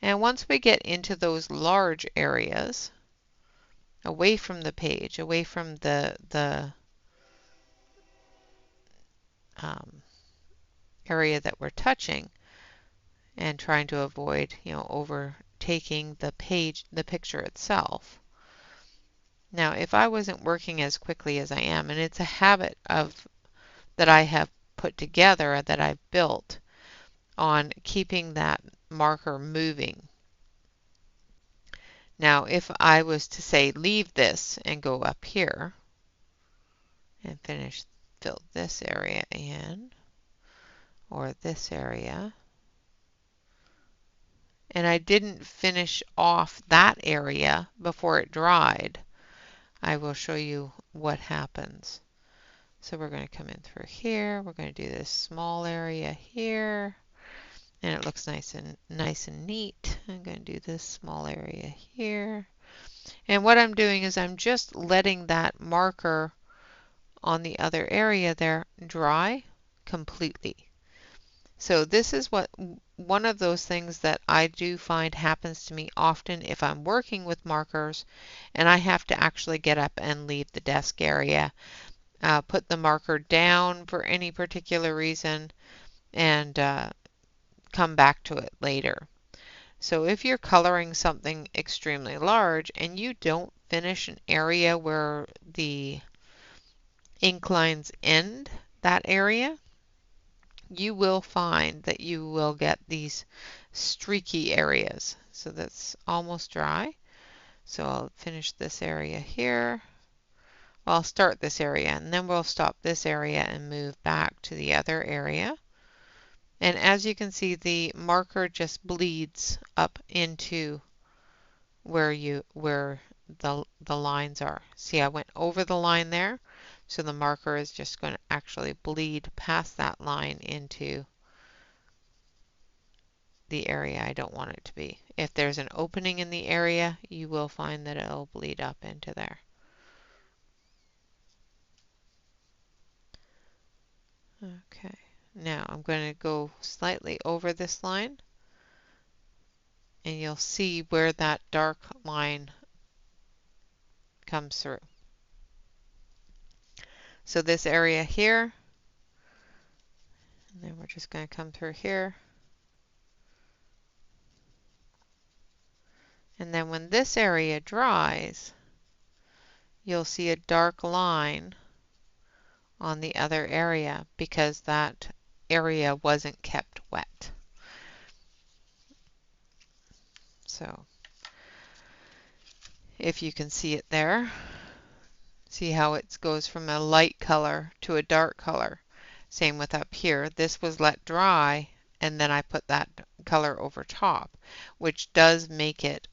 And once we get into those large areas, away from the page, away from the area that we're touching, and trying to avoid, overtaking the picture itself. Now, if I wasn't working as quickly as I am, and it's a habit that I have put together, that I've built on keeping that marker moving. Now, if I was to say leave this and go up here and fill this area in, or this area, and I didn't finish off that area before it dried, I will show you what happens. So we're going to come in through here. We're going to do this small area here, and it looks nice and neat. I'm going to do this small area here. And what I'm doing is I'm just letting that marker on the other area there dry completely. So this is one of those things that I do find happens to me often if I'm working with markers and I have to actually get up and leave the desk area, put the marker down for any particular reason, and come back to it later. So if you're coloring something extremely large and you don't finish an area where the ink lines end that area, you will find that you will get these streaky areas. So that's almost dry. So I'll finish this area here. Well, I'll start this area and then we'll stop this area and move back to the other area. And as you can see, the marker just bleeds up into where the lines are. See, I went over the line there, so the marker is just going to actually bleed past that line into the area I don't want it to be. If there's an opening in the area, you will find that it'll bleed up into there. Okay, now I'm going to go slightly over this line, and you'll see where that dark line comes through. So this area here, and then we're just going to come through here. And then when this area dries, you'll see a dark line on the other area because that area wasn't kept wet. So if you can see it there, see how it goes from a light color to a dark color. Same with up here. This was let dry and then I put that color over top, which does make it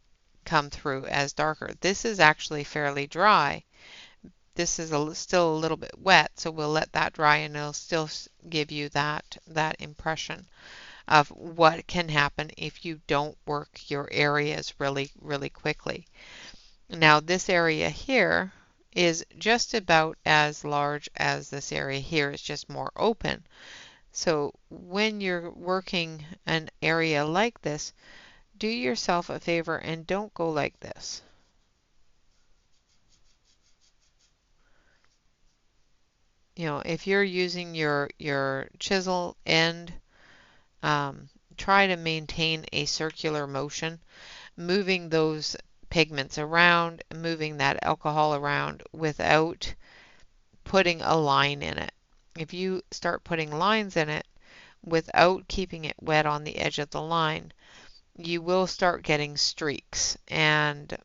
come through as darker. This is actually fairly dry. This is still a little bit wet, so we'll let that dry and it'll still give you that impression of what can happen if you don't work your areas really quickly. Now this area here is just about as large as this area here. It's just more open. So when you're working an area like this, do yourself a favor and don't go like this. You know, if you're using your chisel end, try to maintain a circular motion, moving those pigments around, moving that alcohol around without putting a line in it. If you start putting lines in it without keeping it wet on the edge of the line, you will start getting streaks. And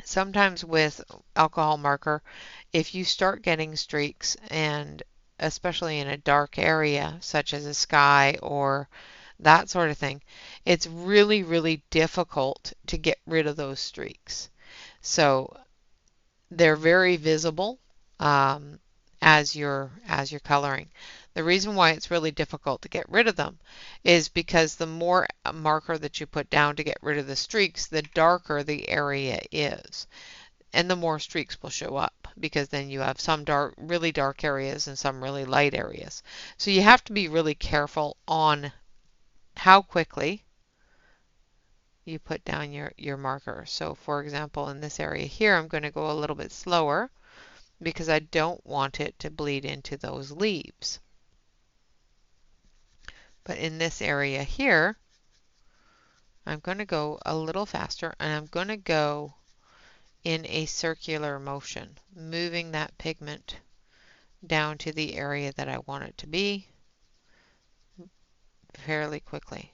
sometimes with alcohol marker, if you start getting streaks, and especially in a dark area such as a sky or that sort of thing, it's really, really difficult to get rid of those streaks. So they're very visible as you're coloring. The reason why it's really difficult to get rid of them is because the more marker that you put down to get rid of the streaks, the darker the area is. And the more streaks will show up, because then you have some dark, really dark areas and some really light areas. So you have to be really careful on how quickly you put down your marker. So for example, in this area here, I'm going to go a little bit slower because I don't want it to bleed into those leaves. But in this area here, I'm going to go a little faster, and I'm going to go in a circular motion, moving that pigment down to the area that I want it to be fairly quickly.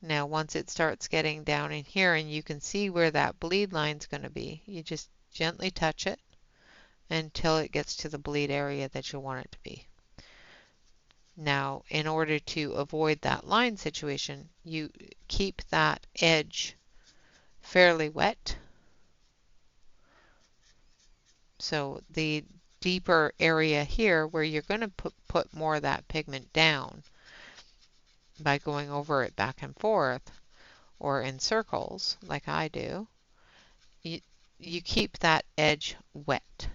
Now once it starts getting down in here and you can see where that bleed line is going to be, you just gently touch it until it gets to the bleed area that you want it to be. Now in order to avoid that line situation, you keep that edge fairly wet. So the deeper area here where you're going to put more of that pigment down by going over it back and forth or in circles like I do, you keep that edge wet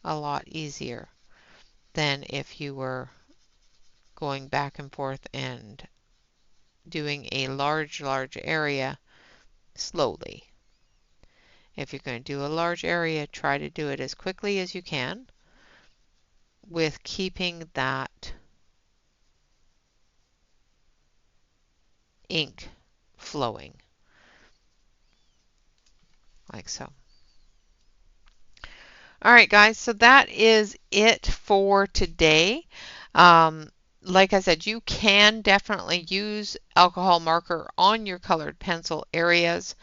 a lot easier than if you were going back and forth and doing a large area slowly. If you're going to do a large area, try to do it as quickly as you can with keeping that ink flowing, like so. All right, guys, so that is it for today. Like I said, you can definitely use alcohol marker on your colored pencil areas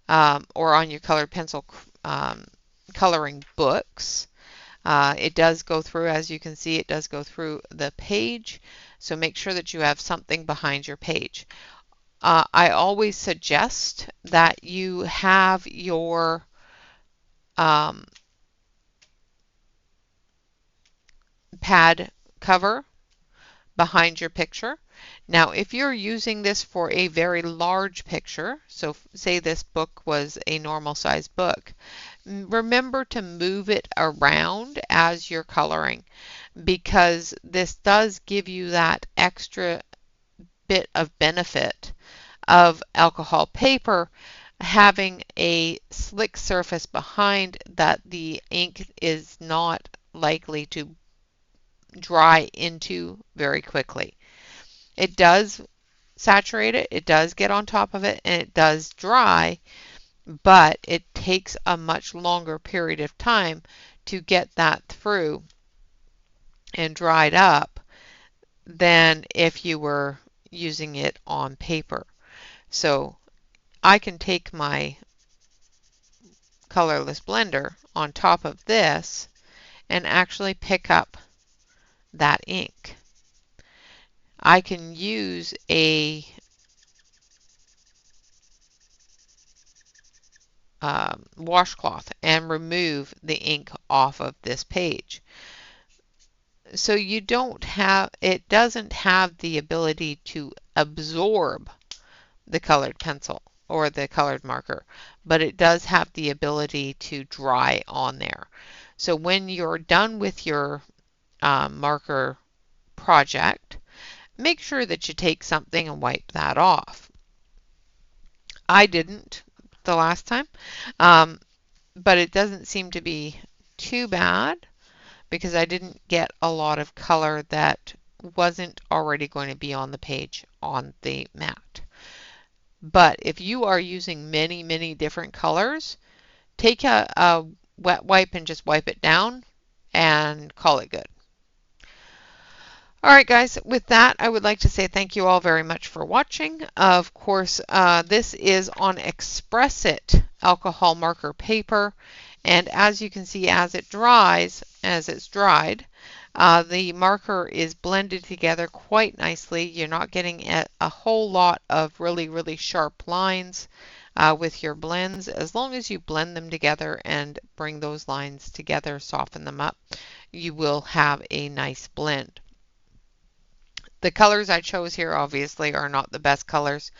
or on your colored pencil coloring books. It does go through, as you can see, it does go through the page, so make sure that you have something behind your page. I always suggest that you have your pad cover behind your picture. Now, if you're using this for a very large picture, so say this book was a normal size book, remember to move it around as you're coloring, because this does give you that extra bit of benefit of alcohol paper having a slick surface behind that the ink is not likely to dry into very quickly. It does saturate it, it does get on top of it, and it does dry, but it takes a much longer period of time to get that through and dried up than if you were using it on paper. So I can take my colorless blender on top of this and actually pick up that ink. I can use a washcloth and remove the ink off of this page. So you don't have, it doesn't have the ability to absorb the colored pencil. or the colored marker, but it does have the ability to dry on there. So when you're done with your marker project, make sure that you take something and wipe that off. I didn't the last time, um, but it doesn't seem to be too bad because I didn't get a lot of color that wasn't already going to be on the page on the mat. But if you are using many, many different colors, take a wet wipe and just wipe it down and call it good. All right, guys, with that, I would like to say thank you all very much for watching. Of course, this is on Express It alcohol marker paper. And as you can see, as it dries, as it's dried, the marker is blended together quite nicely. You're not getting a whole lot of really, really sharp lines with your blends. As long as you blend them together and bring those lines together, soften them up, you will have a nice blend. The colors I chose here obviously are not the best colors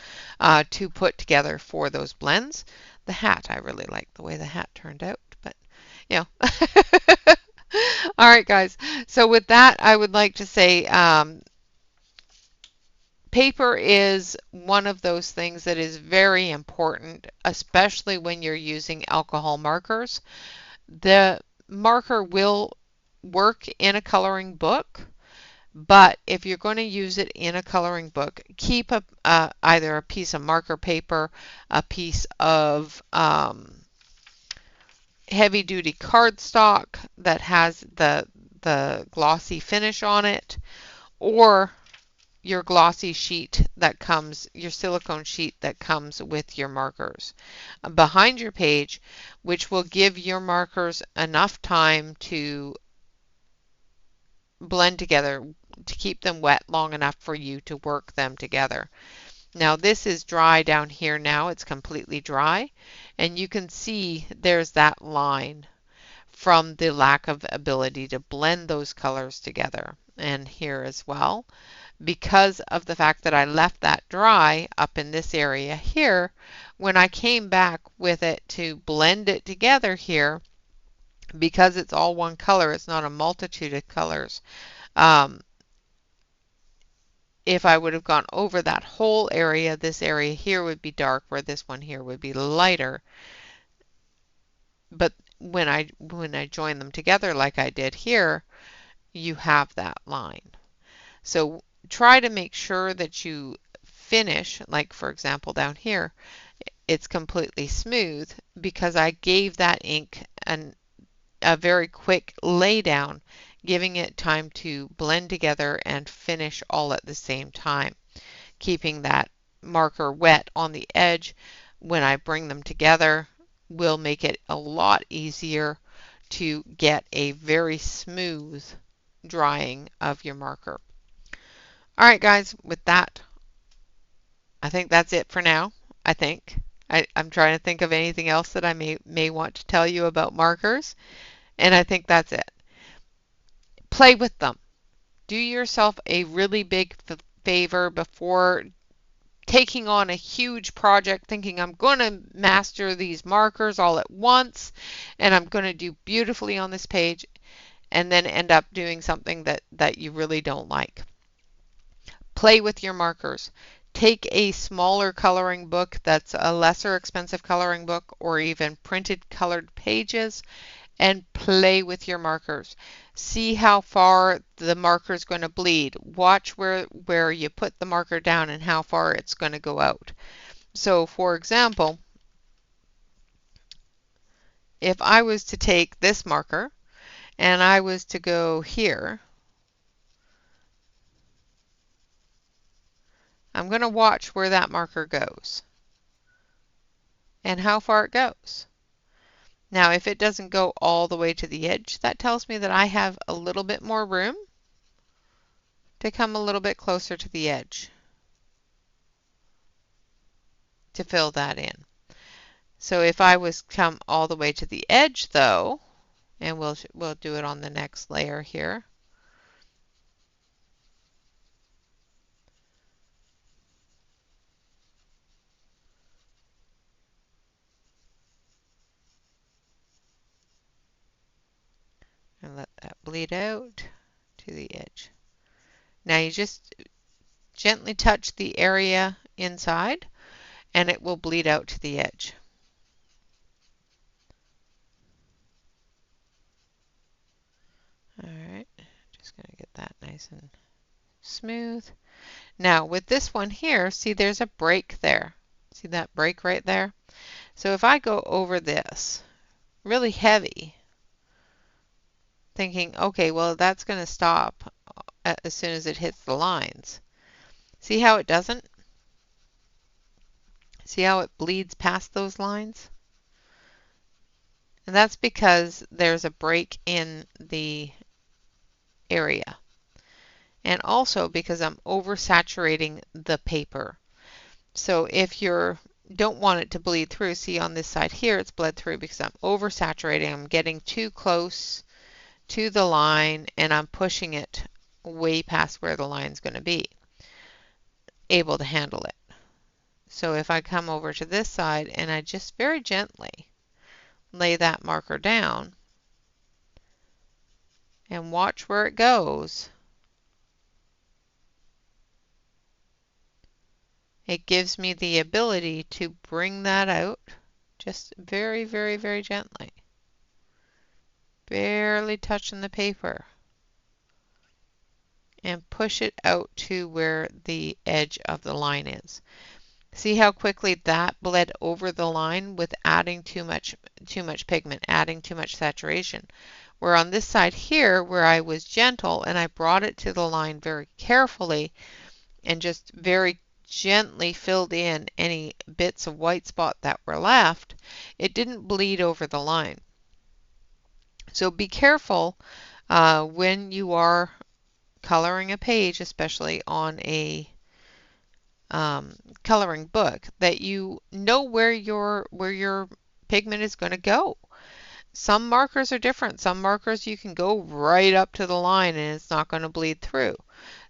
to put together for those blends. The hat, I really like the way the hat turned out, but you know. All right, guys. So with that, I would like to say paper is one of those things that is very important, especially when you're using alcohol markers. The marker will work in a coloring book. But if you're going to use it in a coloring book, keep either a piece of marker paper, a piece of heavy-duty cardstock that has the glossy finish on it, or your glossy sheet that comes, your silicone sheet that comes with your markers behind your page, which will give your markers enough time to blend together, to keep them wet long enough for you to work them together. Now this is dry down here now. It's completely dry. And you can see there's that line from the lack of ability to blend those colors together. And here as well. Because of the fact that I left that dry up in this area here, when I came back with it to blend it together here, because it's all one color, it's not a multitude of colors, if I would have gone over that whole area, this area here would be dark, where this one here would be lighter. But when I join them together like I did here, you have that line. So try to make sure that you finish, like for example down here, it's completely smooth because I gave that ink a very quick lay down, giving it time to blend together and finish all at the same time. Keeping that marker wet on the edge when I bring them together will make it a lot easier to get a very smooth drying of your marker. All right, guys, with that, I think that's it for now. I think. I'm trying to think of anything else that I may want to tell you about markers. And I think that's it. Play with them. Do yourself a really big favor before taking on a huge project thinking I'm going to master these markers all at once and I'm going to do beautifully on this page, and then end up doing something that you really don't like. Play with your markers. Take a smaller coloring book that's a lesser expensive coloring book, or even printed colored pages, and play with your markers. See how far the marker is going to bleed. Watch where you put the marker down and how far it's going to go out. So for example, if I was to take this marker and I was to go here, I'm going to watch where that marker goes and how far it goes. Now, if it doesn't go all the way to the edge, that tells me that I have a little bit more room to come a little bit closer to the edge to fill that in. So if I was come all the way to the edge though, and we'll do it on the next layer here. bleed out to the edge. Now you just gently touch the area inside and it will bleed out to the edge. All right, just going to get that nice and smooth. Now with this one here, see there's a break there. See that break right there? So if I go over this really heavy, thinking, okay, well that's going to stop as soon as it hits the lines. See how it doesn't? See how it bleeds past those lines? And that's because there's a break in the area. And also because I'm oversaturating the paper. So if you don't want it to bleed through, see on this side here it's bled through because I'm oversaturating. I'm getting too close to the line and I'm pushing it way past where the line's going to be, able to handle it. So if I come over to this side and I just very gently lay that marker down and watch where it goes, it gives me the ability to bring that out just very, very, very gently, barely touching the paper, and push it out to where the edge of the line is. See how quickly that bled over the line with adding too much pigment, adding too much saturation. Where on this side here, where I was gentle and I brought it to the line very carefully and just very gently filled in any bits of white spot that were left, it didn't bleed over the line. So be careful when you are coloring a page, especially on a coloring book, that you know where your pigment is going to go. Some markers are different. Some markers you can go right up to the line and it's not going to bleed through.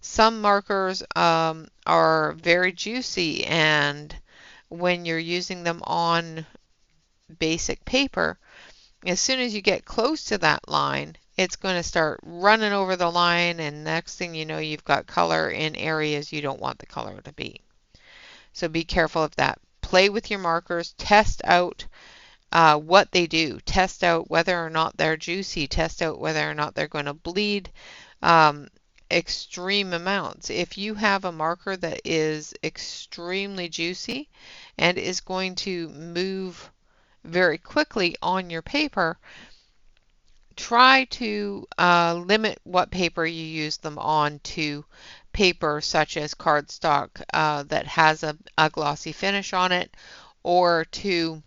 Some markers are very juicy, and when you're using them on basic paper, as soon as you get close to that line, it's going to start running over the line, and next thing you know, you've got color in areas you don't want the color to be. So be careful of that. Play with your markers, test out what they do, test out whether or not they're juicy, test out whether or not they're going to bleed extreme amounts. If you have a marker that is extremely juicy and is going to move very quickly on your paper, try to limit what paper you use them on to paper such as cardstock that has a glossy finish on it, or to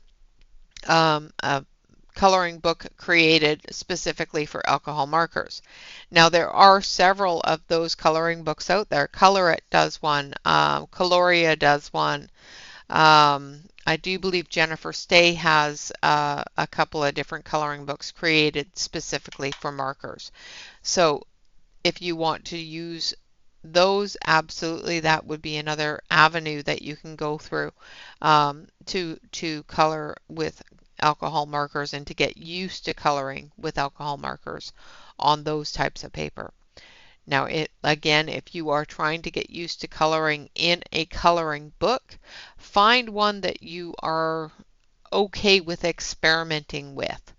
a coloring book created specifically for alcohol markers. Now there are several of those coloring books out there. Color It does one, Coloria does one. I do believe Jennifer Stay has a couple of different coloring books created specifically for markers. So if you want to use those, absolutely, that would be another avenue that you can go through to color with alcohol markers and to get used to coloring with alcohol markers on those types of paper. Now, again, if you are trying to get used to coloring in a coloring book, find one that you are okay with experimenting with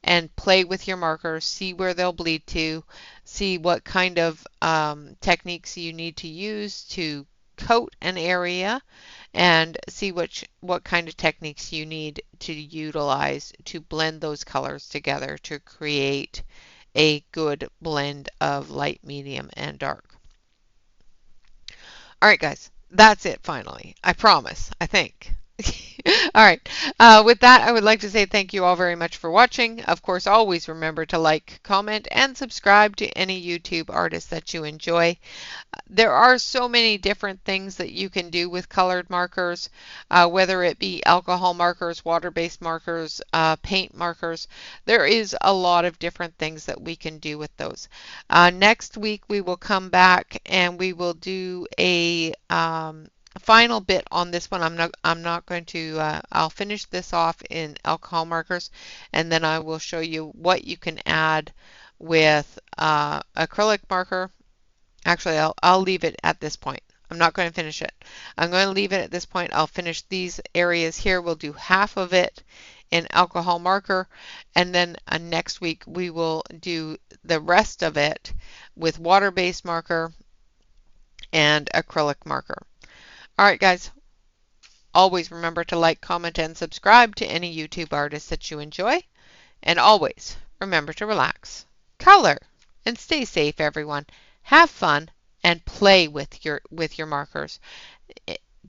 and play with your markers, see where they'll bleed to, see what kind of techniques you need to use to coat an area, and see what kind of techniques you need to utilize to blend those colors together to create a good blend of light, medium, and dark. All right, guys, that's it finally. I promise, I think. All right. With that, I would like to say thank you all very much for watching. Of course, always remember to like, comment, and subscribe to any YouTube artist that you enjoy. There are so many different things that you can do with colored markers, whether it be alcohol markers, water-based markers, paint markers. There is a lot of different things that we can do with those. Next week, we will come back and we will do a final bit on this one. I'm not going to, I'll finish this off in alcohol markers, and then I will show you what you can add with acrylic marker. Actually, I'll leave it at this point. I'm not going to finish it. I'm going to leave it at this point. I'll finish these areas here. We'll do half of it in alcohol marker, and then next week we will do the rest of it with water-based marker and acrylic marker. All right, guys. Always remember to like, comment, and subscribe to any YouTube artist that you enjoy. And always remember to relax, color, and stay safe, everyone. Have fun and play with your markers.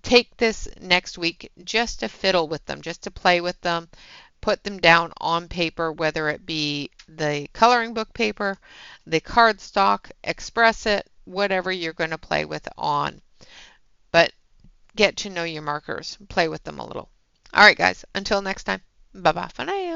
Take this next week just to fiddle with them, just to play with them. Put them down on paper, whether it be the coloring book paper, the cardstock, express it, whatever you're going to play with on. But get to know your markers. Play with them a little. All right, guys. Until next time. Bye-bye for now.